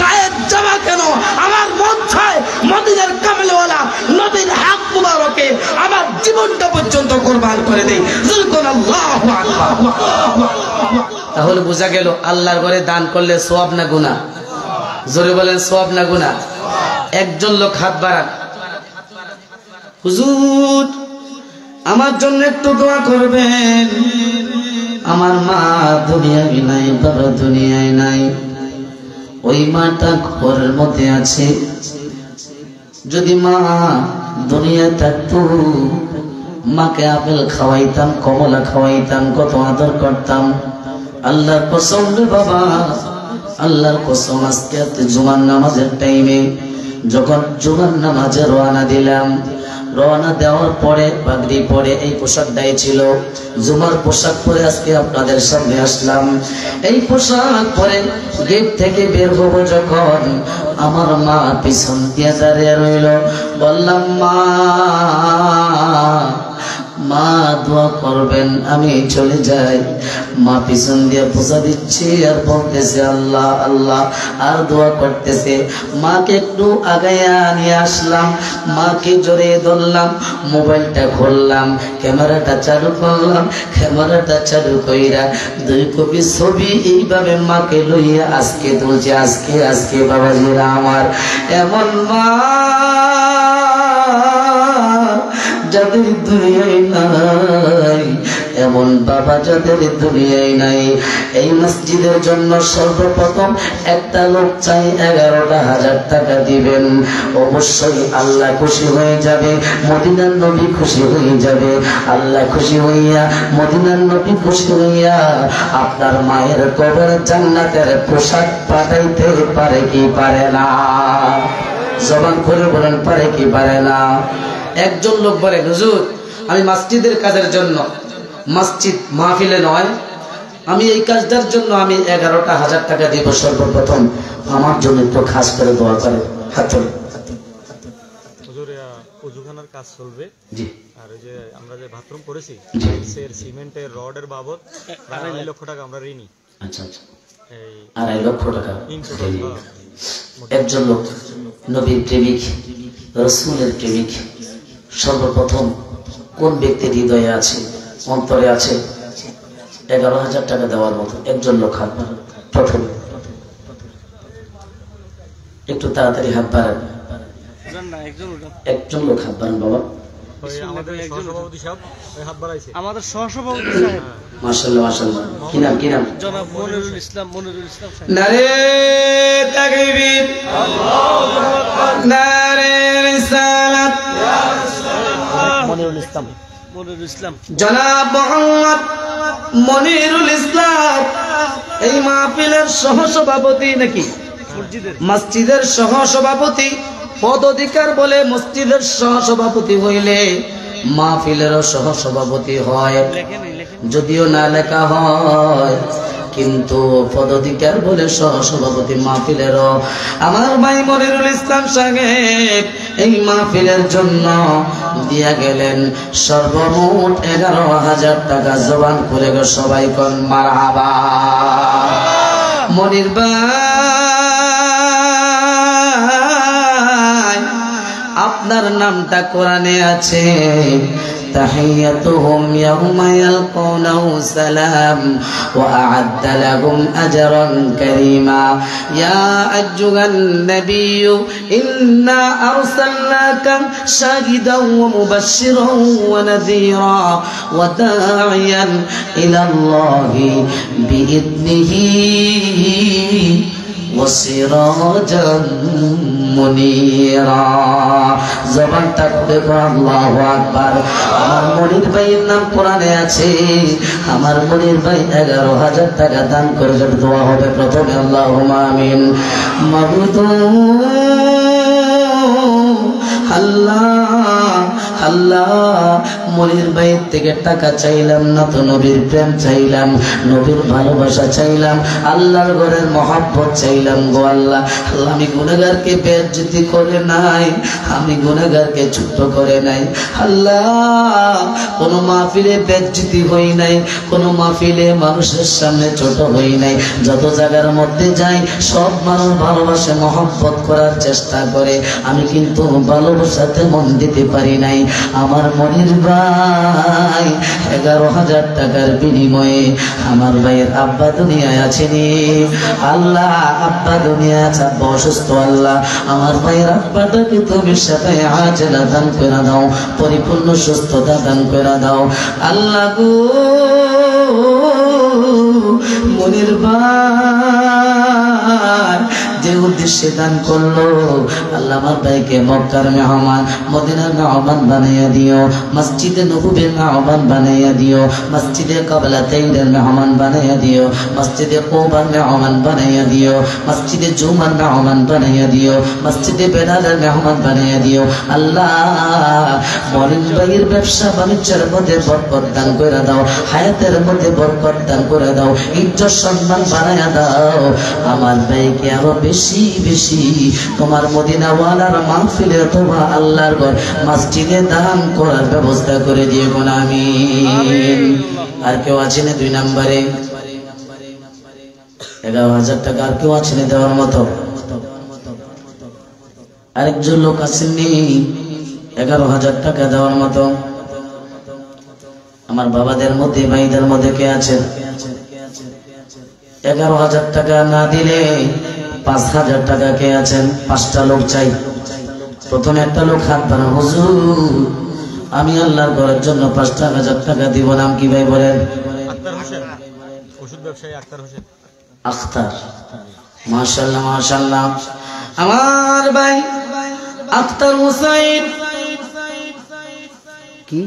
[SPEAKER 1] গায়ের জামা কেন, আমার মন চায় মদিনার কামলেওয়ালা নবীর হক মুবারকে আমার জীবনটা পর্যন্ত কুরবান করে দেই। যুলকুন আল্লাহু আকবার। তাহলে বোঝা গেল আল্লাহর ঘরে দান করলে সওয়াব না গুনাহ? জোরে বলেন সওয়াব না গুনাহ? একজন লোক হাত বাড়ান, হুজুর আমার জন্য একটু দোয়া করবেন, আমার মা দুনিয়ায় নাই, বাবা দুনিয়ায় নাই, ওই মাটা ঘরের মধ্যে আছে, যদি মা দুনিয়া থাকতো মাকে আপেল খাওয়াইতাম, কমলা খাওয়াইতাম, কত আদর করতাম। আল্লাহর কসম রে বাবা, আল্লাহর কসম, আজকে জুমার নামাজের টাইমে যখন জুমার নামাজে রওনা দিলাম, রওনা দেওয়ার পরে পাগড়ি পরে এই পোশাকটাই ছিল, জুমার পোশাক পরে আজকে আপনাদের সামনে আসলাম। এই পোশাক পরে গেট থেকে বের হবো যখন, আমার মা পিছন দিয়ে দাঁড়িয়ে রইল। বললাম, মা মা দোয়া করবেন, আমি চলে যাই। মা পিছন দিয়ে পোষা দিচ্ছে আর বলতেছে আল্লাহ আল্লাহ, আর দোয়া করতেছে। মাকে একটু আগাইয়া নিয়ে আসলাম, মাকে জড়িয়ে ধরলাম, মোবাইলটা খুললাম, ক্যামেরাটা চালু করলাম, ক্যামেরাটা চালু কইরা 2 কপি ছবি এইভাবে মাকে লইয়া আজকে তুলছে। আজকে আজকে বাবাজিরা আমার, এমন মা যাদের দুনিয়ায় নাই, এমন বাবা যাদের দুনিয়ায় নাই। এই মসজিদের জন্য সর্বপ্রথম একটা লোক চাই 11,000 টাকা দিবেন। অবশ্যই আল্লাহ খুশি হয়ে যাবে, মদিনার নবী খুশি হয়ে যাবে। আল্লাহ খুশি হইয়া, মদিনার নবী খুশি হইয়া আপনার মায়ের কবরে জান্নাতের পোশাক পাঠাইতে পারে কি পারে না? জবান করে বলেন, পারে কি পারে না? একজন লোক বলে, হুজুর আমি মসজিদের কাজের জন্য, মসজিদ মাহফিলে নয়, আমি এই কাজটার জন্য আমি 11,000 টাকা দিব সর্বপ্রথম, আমার জন্য একটু খাস করে দোয়া করে। হাত তোলেন।
[SPEAKER 3] হুজুর ওযুখানার কাজ চলবে,
[SPEAKER 1] জি।
[SPEAKER 3] আর ওই যে আমরা যে বাথরুম করেছি,
[SPEAKER 1] জি।
[SPEAKER 3] সের সিমেন্টের রডের বাবদ 2.5 লক্ষ টাকা আমরা ঋণী।
[SPEAKER 1] আচ্ছা আচ্ছা,
[SPEAKER 3] এই
[SPEAKER 1] 2.5 লক্ষ টাকা।
[SPEAKER 3] in total,
[SPEAKER 1] একজন লোক নবীর প্রেমিক, রাসূলের প্রেমিক, সর্বপ্রথম কোন ব্যক্তির হৃদয়ে আছে, অন্তরে আছে 11,000 টাকা দেওয়ার মতো একজন লোক হাত বাড়ান। প্রথম একটু তাড়াতাড়ি হাত বাড়ান, একজন লোক হাত বাড়ান বাবা।
[SPEAKER 3] ওই আমাদের সহসভাপতি সাহেব ওই হাত বাড়াইছে।
[SPEAKER 2] আমাদের সহসভাপতি সাহেব
[SPEAKER 1] মাশাআল্লাহ মাশাআল্লাহ। কি নাম, কি নাম?
[SPEAKER 2] জনাব মনিরুল ইসলাম সাহেব।
[SPEAKER 1] নারে তাকবীর, আল্লাহু আকবার, নারে রিসালাত,
[SPEAKER 2] মনিরুল ইসলাম
[SPEAKER 1] জনাব মোহাম্মদ মনিরুল ইসলাম এই মাহফিলের সহসভাপতি নাকি? মসজিদের সহসভাপতি পদাধিকার বলে মসজিদের সহসভাপতি হইলে মাহফিলেরও সহসভাপতি হয়, যদিও না লেখা হয়, কিন্তু পদাধিকার বলে সহসভাপতি মাহফিলেরও। আমার ভাই মনিরুল ইসলাম সাহেব এই মাহফিলের জন্য দিয়া গেলেন সর্বমোট 11,000 টাকা। জবান করে গো সবাই কোন মারহাবা। মনির ভাই, আপনার নামটা কোরআনে আছে, تحيتهم يوم يلقونه سلام وأعد لهم أجرا كريما يا أيها النبي إنا أرسلناك شاهدا ومبشرا ونذيرا وداعيا إلى الله بإذنه وسراجا منيرا। জবানটা খুলে আল্লাহু আকবার। আমার মনির ভাইয়ের নাম কোরআনে আছে, আমার মনির ভাই 11,000 টাকা দান করে যদি দোয়া হবে প্রথমে আল্লাহুম্মা আমিন। মাবুদ আল্লাহ আল্লাহ, মনির ভাইয়ের থেকে টাকা চাইলাম না তো, নবীর প্রেম চাইলাম, নবীর ভালোবাসা চাইলাম, আল্লাহর ঘরের মহব্বত চাইলাম গো আল্লাহ। আল্লাহ আমি গুনাহগারকে বেইজ্জতি করে নাই, আমি গুনাহগারকে ছোট করে নাই আল্লাহ। কোন মাহফিলে বেইজ্জতি হই নাই, কোন মাহফিলে মানুষের সামনে ছোট হই নাই। যত জায়গার মধ্যে যাই সব মানুষ ভালোবাসে, মহব্বত করার চেষ্টা করে, আমি কিন্তু ভালোবাসাতে মন দিতে পারি নাই। আমার মনির ভাই 11,000 টাকার বিনিময়ে আমার ভাইয়ের আব্বা দুনিয়ায় আছেনি আল্লাহ, আব্বা দুনিয়ায় আছে, আব্বা অসুস্থ আল্লাহ, আমার ভাইয়ের আব্বাটাকে তুমি সাথে আজলা দান করে দাও, পরিপূর্ণ সুস্থতা দান করে দাও আল্লাহ গো। মনির ভাই যে উদ্দেশ্যে দান করলো আল্লাহ আমার ভাইকে মক্কার মেহমান, মদিনার মেহমান বানাইয়া দিও, মসজিদে নববীর মেহমান বানাইয়া দিও, মসজিদে কিবলাতাইনের মেহমান বানাইয়া দিও, মসজিদে কুবার মেহমান বানাইয়া দিও, মসজিদে জুমার মেহমান বানাইয়া দিও, মসজিদে বেলালের মেহমান বানাইয়া দিও আল্লাহ। মনির ভাইয়ের ব্যবসা বাণিজ্যের মধ্যে বরকত দান করে দাও, হায়াতের মধ্যে বরকত দান করে দাও, ইজ্জত সম্মান বানাইয়া দাও, আমার ভাইকে আরো বেশি বেশি বেশি তোমার মদিনাওয়ালার মাহফিলে অথবা আল্লাহর ঘর মসজিদে দান করার ব্যবস্থা করে দিয়ে কোন আমিন। আর কেউ আছেন 2 নম্বরে 11,000 টাকা? আর কেউ আছেন দেওয়ার মতো? আরেকজন লোক আসেননি 11,000 টাকা দেওয়ার মতো? আমার বাবাদের মধ্যে ভাইদের মধ্যে কে আছেন? 11,000 টাকা না দিলে 5,000 টাকা কে আছেন? 5টা লোক চাই। প্রথমে একটা লোক হাত বাড়ান, হুজুর আমি আল্লাহর ঘরের জন্য 5,000 টাকা দিব। নাম কি ভাই বলেন?
[SPEAKER 3] আক্তার হোসেন, ওষুধ ব্যবসায়ী আক্তার হোসেন।
[SPEAKER 1] আখতার, মাশাআল্লাহ মাশাআল্লাহ। আমার ভাই আখতার হোসেন কি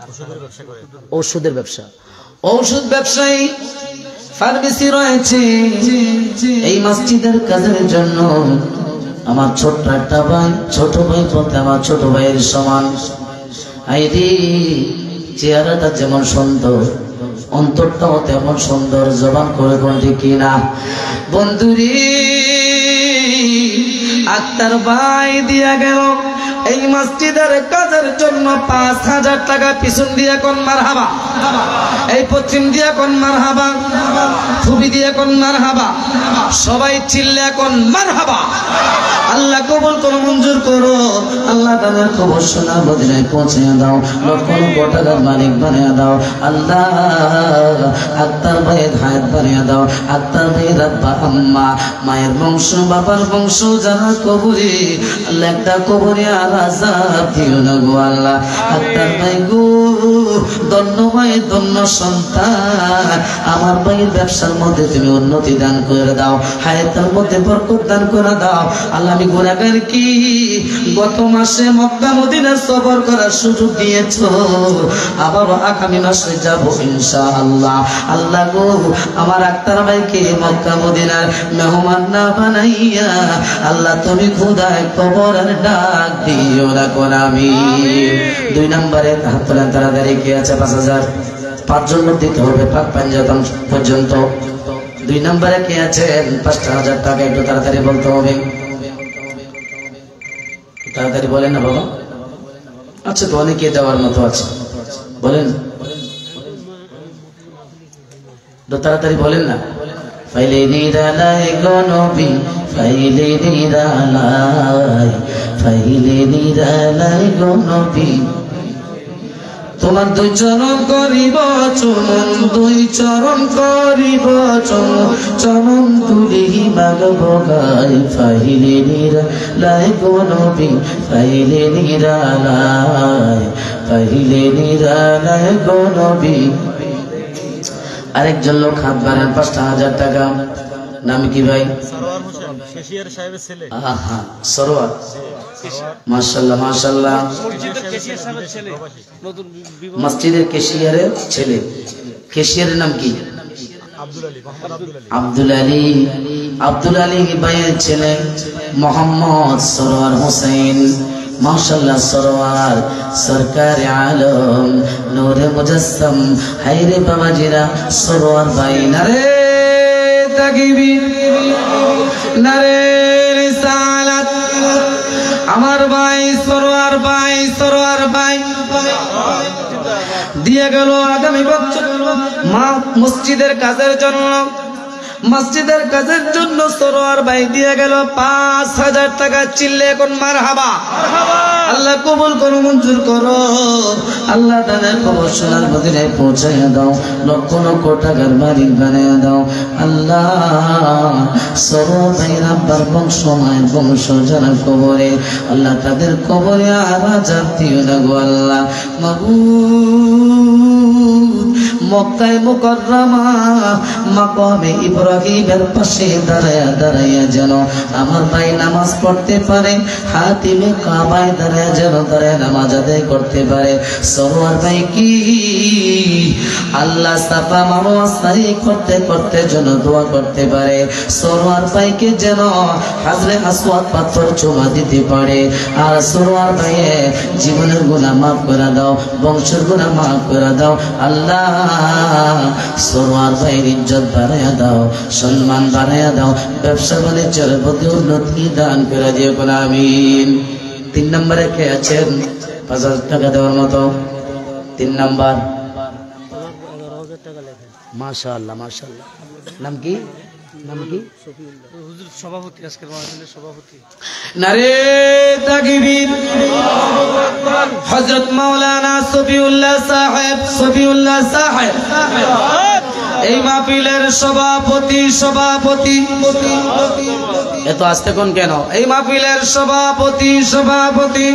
[SPEAKER 3] ওষুধের ব্যবসা করে।
[SPEAKER 1] ঔষধের ব্যবসা, ঔষধ ব্যবসায়ী, ফার্মেসি রয়েছে। এই মসজিদের কাজের জন্য আমার ছোট্ট একটা ভাই, ছোট ভাই বলতে আমার ছোট ভাইয়ের সমান। আইরি চেহারাটা যেমন সুন্দর, অন্তরটাও তেমন সুন্দর। জবান করে কোনটি কিনা বন্ধুরি, আক্তার ভাই দিয়া গেল এই মসজিদের কাজের জন্য 5,000 টাকা। পিছন দিয়া কোন মারহাবা, এই পশ্চিম দিয়া কোন মারহাবা, খুবি দিয়া কোন মারহাবা, সবাই চিল্লা কোন মারহাবা। আল্লাহ কবুল করো, মঞ্জুর করো। আল্লাহ তাদের খবর শোনা মদিনায় পৌঁছে দাও, লক্ষ লক্ষ টাকার মালিক বানিয়ে দাও। আল্লাহ আক্তার ভাইয়ের হায়াত বানিয়ে দাও। আক্তার ভাইয়ের আব্বা আম্মা, মায়ের বংশ, বাবার বংশ যারা কবরে, আল্লাহ একটা কবরে আর আযাব দিও না গো আল্লাহ। আক্তার ভাই গো, ধন্য ভাই, ধন্য সন্তান। আমার ভাইয়ের ব্যবসার মধ্যে তুমি উন্নতি দান করে দাও, হায়াতের মধ্যে বরকত দান করে দাও। আল্লাহ আমি গুনাহগার কি, গত মাসে মক্কা মদিনা সফর করার সুযোগ দিয়েছো, আবারও আগামী মাসে যাব ইনশাআল্লাহ। আল্লাহ গো, আমার আক্তার ভাইকে মক্কা মদিনার মেহমান না বানাইয়া আল্লাহ তুমি খোদায় কবরের ডাক দিও না কোন আমিন। 2 নম্বরে হাত তোলেন তাড়াতাড়ি। কে আছে? 5,000? 5 জন লোক দিতে হবে পাক পাঞ্জাতন পর্যন্ত। 2 নম্বরে কে আছেন? 5,000 টাকা একটু তাড়াতাড়ি বলতে হবে, তাড়াতাড়ি বলেন না বাবা। আচ্ছা তো অনেকে দেওয়ার মতো আছে, বলেন তো তাড়াতাড়ি বলেন না। ফাইলে নিরালাই গো নবী, ফাইলে নিরালাই, ফাইলে নিরালাই গো নবী, তোমার 2 চরণ করিব চুমন, 2 চরণ করিব চুমন, চরণ তুলি মাগব গাই। ফাইলে নিরালাই গো নবী, ফাইলে নিরালাই, ফাইলে নিরালাই গো নবী। আরেকজন লোক হাত বাড়ান, 5,000 টাকা। নাম কি ভাই?
[SPEAKER 3] সরোয়ার হোসেন, কেশিয়ার সাহেবের ছেলে।
[SPEAKER 1] আহা, সরোয়ার, মাশাআল্লাহ মাশাআল্লাহ।
[SPEAKER 2] মসজিদের কেশিয়ার সাহেবের ছেলে, নতুন বিবাহ।
[SPEAKER 1] মসজিদের কেশিয়ারের ছেলে। কেশিয়ারের নাম কি?
[SPEAKER 3] আব্দুল আলী, মোহাম্মদ আব্দুল আলী।
[SPEAKER 1] আব্দুল আলী, আব্দুল আলী ভাইয়ের ছেলে মোহাম্মদ সরোয়ার হোসেন। মাশাআল্লাহ, সরোয়ার সরকার আলম নূরে মুজাসসাম। হায়রে বাবাজিরা, সরোয়ার ভাই নারে তাকবীর, নারে রিসালাত। আমার ভাই সরোয়ার ভাই, সরোয়ার ভাই দিয়ে গেল আগামী বছর মসজিদের কাজের জন্য, মসজিদের কাজের জন্য সরোয়ার ভাই দিয়ে গেল 5,000 টাকা। চিল্লে এখন মারহাবা। আল্লাহ কবুল করো, মঞ্জুর করো। আল্লাহ তাদের খবর শোনার মদিনায় পৌঁছাইয়া দাও, লক্ষ লক্ষ টাকার মালিক বানাইয়া দাও। আল্লাহ সরোয়ার ভাইয়ের আব্বার বংশ, মায়ের বংশ যারা কবরে, আল্লাহ তাদের কবরে আর আযাব দিও না গো আল্লাহ। মাবুদ, মক্কায় মুকাররমা মাকামে ইব্রাহিমের পাশে দাঁড়ায়া দাঁড়াইয়া যেন আমার ভাই নামাজ পড়তে পারে, হাতিমে কাবায় দাঁড়ায়া যেন দাঁড়ায় নামাজ আদায় করতে পারে। সরোয়ার ভাই কি আল্লাহ সাফা মারওয়া সাই করতে করতে যেন দোয়া করতে পারে। সরোয়ার ভাইকে যেন হাজরে আসওয়াদ পাথর চুমা দিতে পারে। আর সরোয়ার ভাইয়ে জীবনের গুনাহ মাফ করে দাও, বংশের গুনাহ মাফ করে দাও। আল্লাহ সরোয়ার ভাইয়ের ইজ্জত বাড়াইয়া দাও, সম্মান বাড়াইয়া দাও, ব্যবসা বাণিজ্যের প্রতি উন্নতি দান করে দিও কোন আমিন। 3 নম্বরে কে আছেন 5,000 টাকা দেওয়ার মতো? 3 নম্বর। মাশাআল্লাহ মাশাআল্লাহ। নাম কি? নাম কি?
[SPEAKER 2] হুজুর সভাপতি, আজকের মাহফিলের সভাপতি।
[SPEAKER 1] নারে তাকবীর। হযরত মাওলানা সফিউল্লাহ সাহেব, সফিউল্লাহ সাহেব এই মাহফিলের সভাপতি। সভাপতি এত আস্তে কোন কেন? এই মাহফিলের সভাপতি। সভাপতি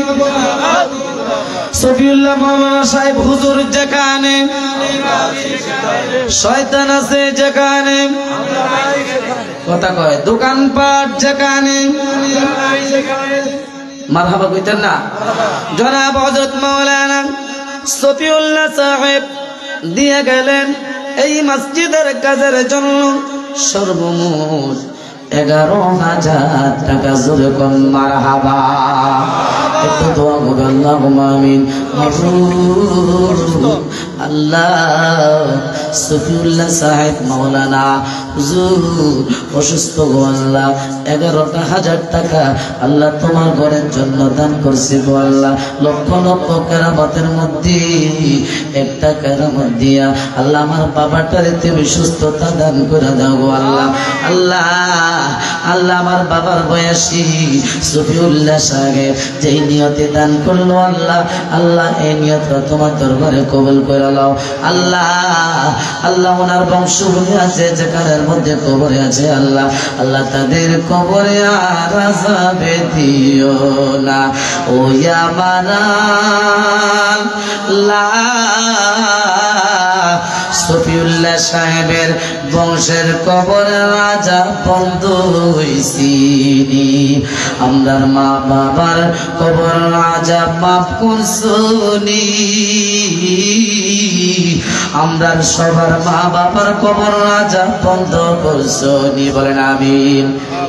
[SPEAKER 1] সফিউল্লাহ মাওলানা সাহেব হুজুর যেখানে শয়তান আছে, যেখানে কথা কয় দোকানপাট যেখানে মারহাবা কইতেন না? জনাব হযরত মাওলানা সফিউল্লাহ সাহেব দিয়ে গেলেন এই মসজিদের কাজের জন্য সর্বমোট 11,000 টাকা। জোরে কোন মারহাবা। একটু দোয়া করবেন আল্লাহুম্মা আমিন। আল্লাহ সফিউল্লাহ সাহেব মাওলানা হুজুর অসুস্থ গো আল্লাহ, 11,000 টাকা আল্লাহ তোমার ঘরের জন্য দান করছি গো আল্লাহ। লক্ষ লক্ষ কেরামতের মধ্যে একটা কেরামত দিয়া আল্লাহ আমার বাবাটারে তুমি সুস্থতা দান করে দাও গো আল্লাহ। আল্লাহ আল্লাহ আমার বাবার বয়সী সফিউল্লাহ সাহেব যেই নিয়তে দান করলো আল্লাহ, আল্লাহ এই নিয়তটা তোমার দরবারে কবুল করে নাও আল্লাহ। আল্লাহ ওনার বংশ বলে আছে যেখানের মধ্যে কবরে আছে আল্লাহ, আল্লাহ তাদের কবরে আর আযাবে দিও না। ও ইয়া মারাল্লাহ সফিউল্লাহ সাহেবের বংশের কবরে রাজা বন্ধ হইছিনি। আমরার মা বাবার কবর রাজা মাফ করছনি, আমরার সবার মা বাবার কবর রাজা বন্ধ করছনি। বলেন আমিন।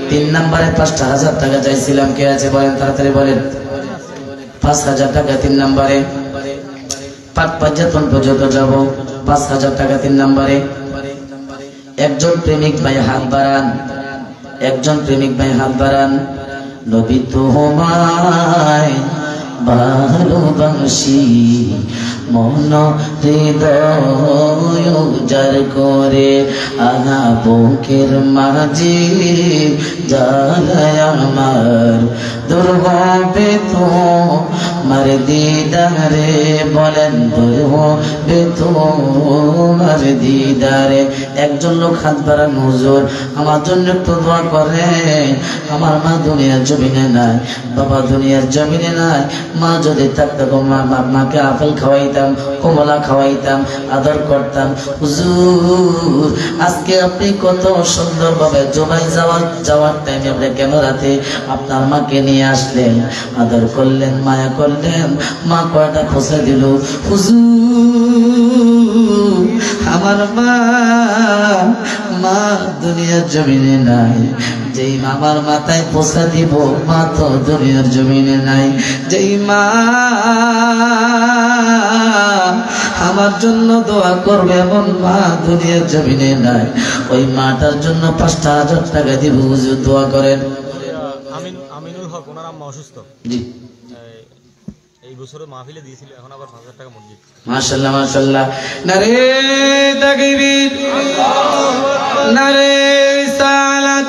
[SPEAKER 1] 3 নম্বরে 5,000 টাকা চাইছিলাম, কে আছে বলেন তাড়াতাড়ি বলেন। 5,000 টাকা 3 নম্বরে। পাক পাঞ্জাতন পর্যন্ত যাব। 5,000 টাকা 3 নম্বরে। একজন প্রেমিক ভাই হাত বাড়ান, একজন প্রেমিক ভাই হাত বাড়ান। নবী তোমায় ভালোবাসি, মন হৃদয় উজার করে আনা বুকের মাঝে জ্বালায় আমার দুর্গবে তোমার দিদারে। বলেন দুর্গবে তোমার দিদারে। একজন লোক হাত বাড়ান, হুজুর আমার জন্য একটু দোয়া করে। আমার মা দুনিয়ার জমিনে নাই, বাবা দুনিয়ার জমিনে নাই। মা যদি থাকতো মাকে আপেল খাওয়াইতাম, কমলা খাওয়াইতাম, আদর করতাম। হুজুর আজকে আপনি কত সুন্দর ভাবে জবাই যাওয়ার টাইমে আপনি ক্যামেরাতে আপনার মাকে নিয়ে আসলেন, আদর করলেন, মায়া করলেন। মা কয়টা পৌঁছে দিল। হুজুর আমার মা দুনিয়ার জমিনে নাই। যেই মামার মাথায় পোষা দিব, মা তো দুনিয়ার জমিনে নাই। যেই মা আমার জন্য দোয়া করবে এমন মা দুনিয়ার জমিনে নাই। ওই মাটার জন্য 5,000 টাকা দিব। হুজুর দোয়া করেন।
[SPEAKER 3] আমিনুল হক, ওনার আম্মা অসুস্থ।
[SPEAKER 1] জি
[SPEAKER 3] এই বছরে মাহফিলে দিয়েছিল, এখন আবার 5,000 টাকা মসজিদ।
[SPEAKER 1] মাশাআল্লাহ মাশাআল্লাহ। নারে তাকবীর, নারে সালাত।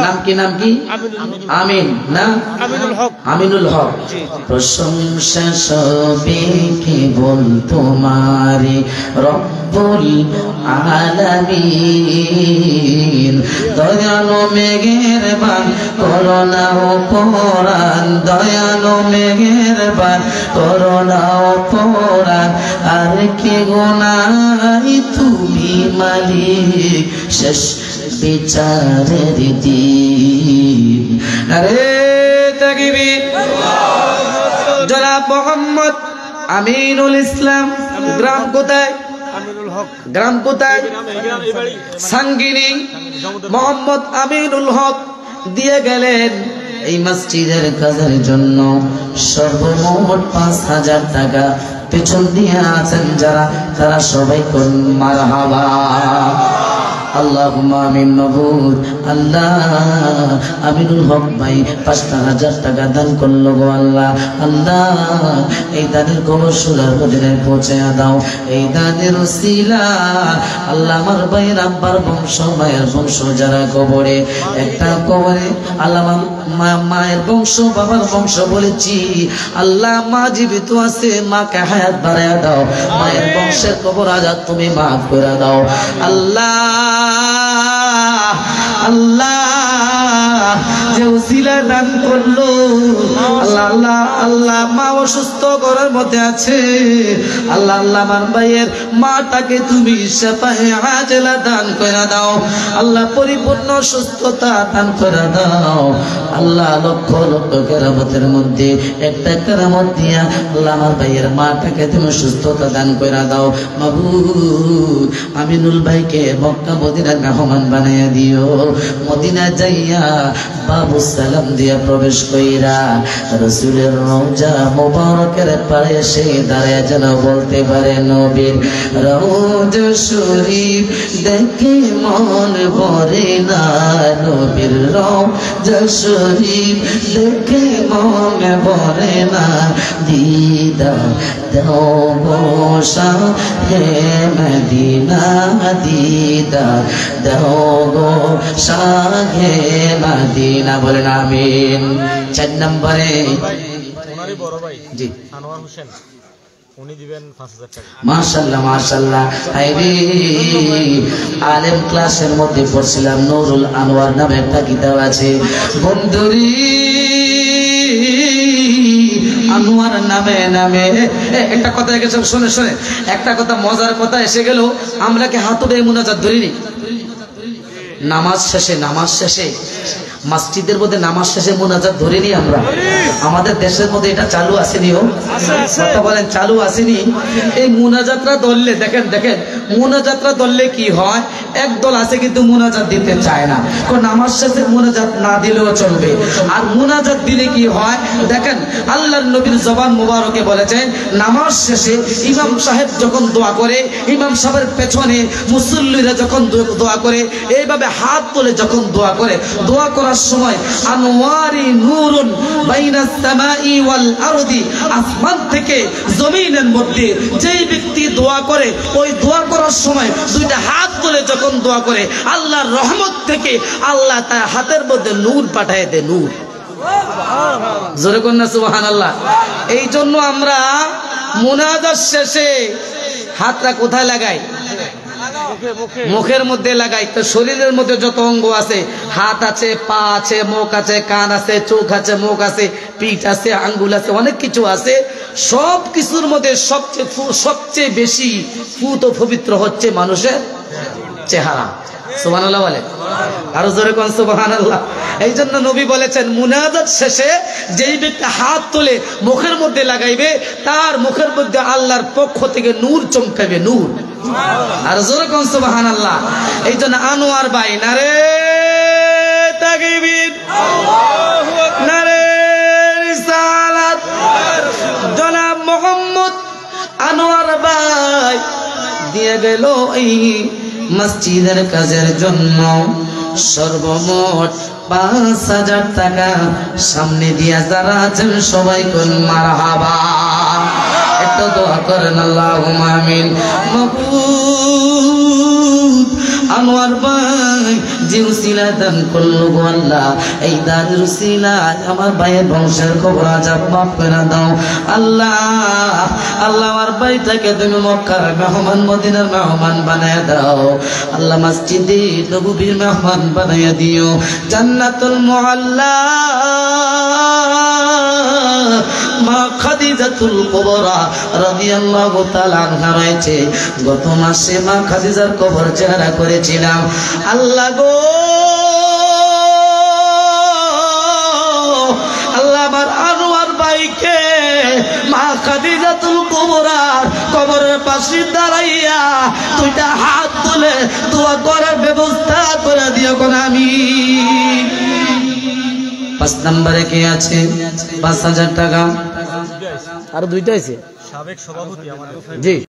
[SPEAKER 1] নাম কি? নাম কি? আমিন না?
[SPEAKER 2] আমিনুল হক।
[SPEAKER 1] আমিনুল হক। প্রশংসা সবে কেবল তোমারি রব্বুল আলামিন। দয়ালু মেঘের বান করোনা অপরাণ, দয়ালু মেঘের বান করোনা অপরাণ। আর কি গুনাহ তুমি মালিক, শেষ বিচারের দিন। আরে তাকবীর। জনাব মোহাম্মদ আমিনুল ইসলাম। গ্রাম কোথায়?
[SPEAKER 2] আমিনুল হক।
[SPEAKER 1] গ্রাম কোথায়? সাঙ্গিনী। মোহাম্মদ আমিনুল হক দিয়ে গেলেন এই মসজিদের কাজের জন্য সর্বমোট 5,000 টাকা। পেছন দিয়ে আছেন যারা, তারা সবাই কোন মারহাবা। আল্লাহুম্মা আমিন মাবুদ। আল্লাহ আমিনুল হক ভাই ৫,০০০ টাকা দান করলো গো আল্লাহ। আল্লাহ এই দানের খবর সোনার মদিনায় পৌঁছে দাও। এই দানের উসিলা আল্লাহ আমার ভাইয়ের আব্বার বংশ, মায়ের বংশ যারা কবরে, একটা কবরে আল্লাহ মায়ের বংশ, বাবার বংশ বলেছি আল্লাহ, মা জীবিত আছে, মাকে হায়াত বাড়ায় দাও, মায়ের বংশের কবর আজাদ তুমি মাফ করে দাও আল্লাহ। আল্লাহ যে উসিলা দান করলো আল্লাহ, আল্লাহ আল্লাহ মা অসুস্থ ঘরের মধ্যে আছে আল্লাহ, আল্লাহ আমার ভাইয়ের মাটাকে তুমি শাফায়ে আজেলা দান করে দাও আল্লাহ, পরিপূর্ণ সুস্থতা দান করে দাও আল্লাহ। লক্ষ লক্ষ কেরামতের মধ্যে একটা কেরামত দিয়া আল্লাহ আমার ভাইয়ের মাটাকে তুমি সুস্থতা দান করে দাও মাবুদ। আমিনুল ভাইকে মক্কা মদিনার মেহমান বানাইয়া দিও, মদিনা যাইয়া বাবু সালাম দিয়া প্রবেশ কইরা রাসূলের রওজা মোবারকের পারে সে দাঁড়ায় যেন বলতে পারে নবীর রওজা শরীফ দেখে মন ভরে না, নবীর রওজা শরীফ দেখে মন ভরে না, দিদার দাও বসা হে মদিনা, দিদার দাও গো শাহে মদিনা, বলেন আমিন। ৪ নম্বরে
[SPEAKER 3] ওনারই বড় ভাই
[SPEAKER 1] জি
[SPEAKER 3] আনোয়ার হোসেন, উনি দিবেন ৫,০০০ টাকা।
[SPEAKER 1] মাশাআল্লাহ মাশাআল্লাহ। আইরে আলেম ক্লাসের মধ্যে পড়ছিলাম, নুরুল আনোয়ার নামে একটা কিতাব আছে বন্ধুরি, আনোয়ার নামে নামে একটা কথা এসে শুনে শুনে একটা কথা, মজার কথা এসে গেল, আমরা কি হাত উঠে মুনাজাত ধরিনি? নামাজ শেষে মসজিদের মধ্যে নামাজ শেষে মুনাজাত ধরিনি আমরা? আমাদের দেশের মধ্যে এটা চালু আসেনি? কথা বলেন চালু আসেনি? এই মুনাজাতরা ধরলে দেখেন মুনাজাতরা ধরলে কি হয়, একদল আছে কিন্তু মুনাজাত দিতে চায় না, নামাজ শেষে মুনাজাত না দিলেও চলবে। আর মুনাজাত দিলে কি হয় দেখেন, আল্লাহর নবীর জবান মুবারকে বলেছেন নামাজ শেষে ইমাম সাহেব যখন দোয়া করে, ইমাম সাহেবের পেছনে মুসল্লিরা যখন দোয়া করে, এইভাবে হাত তুলে যখন দোয়া করে, দোয়া করার সময় আনওয়ারি নূরুন বাইনাস সামাই ওয়াল আরদি, আসমান থেকে জমিনের মধ্যে যেই ব্যক্তি দোয়া করে, ওই দোয়া করার সময় দুইটা হাত তুলে যখন দোয়া করে, আল্লাহর রহমত থেকে আল্লাহ তার হাতের মধ্যে নূর পাঠায় দেয়, নূর। জোরে কন্যা সুবহানাল্লাহ। এই জন্য আমরা মুনাজাত শেষে হাতটা কোথায় লাগাই? মুখের মধ্যে লাগাই। তো শরীরের মধ্যে যত অঙ্গ আছে, হাত আছে, পা আছে, মুখ আছে, কান আছে, চোখ আছে, মুখ আছে, পিঠ আছে, আঙ্গুল আছে, অনেক কিছু আছে। সব কিছুর মধ্যে সবচেয়ে বেশি পুত পবিত্র হচ্ছে মানুষের চেহারা। সুবহানাল্লাহ বলে, আরো জোরে কোন সুবহানাল্লাহ। এই জন্য নবী বলেছেন মুনাজাত শেষে যেই ব্যক্তি হাত তুলে মুখের মধ্যে লাগাইবে, তার মুখের মধ্যে আল্লাহর পক্ষ থেকে নূর চমকাবে, নূর। আর জোরে কোন সুবহানাল্লাহ। এই জন্য আনোয়ার ভাই নারে তাকবীর, আল্লাহু আকবার, নারে রিসালাত, জনাব মোহাম্মদ আনোয়ার ভাই দিয়ে গেল এই মসজিদের কাজের জন্য সর্বমোট ৫,০০০ টাকা। সামনে দিয়া যারা আছেন সবাই কোন মারহাবা, একটু দোয়া করেন আল্লাহুম্মা আমিন। মাবুদ আনোয়ার ভাই যে উসিলা দান করলো গো আল্লাহ, এই দানের উসিলায় আমার ভাইয়ের বংশের কবর আযাব মাফ করে দাও আল্লাহ। আল্লাহ আমার ভাইটাকে তুমি মক্কার মেহমান, মদিনার মেহমান বানায় দাও আল্লাহ, মসজিদে নববীর মেহমান বানায় দিও, জান্নাতুল মুআল্লা মা খাদিজাতুল কুবরা রাদিয়াল্লাহু তাআলা আনহা রয়েছে। গত মাসে মা খাদিজার কবর জিয়ারত করেছিলাম। আল্লাহ গো, আল্লাহ আমার আনোয়ার ভাইকে মা খাদিজাতুল কুবরার কবরের পাশে দাঁড়াইয়া দুইটা হাত তুলে দোয়া করার ব্যবস্থা করে দিও কোন আমি। ৫ নম্বরে কে আছে? ৫,০০০ টাকা। আর দুইটা আছে
[SPEAKER 3] সাবেক সভাপতি আমাদের।
[SPEAKER 4] জি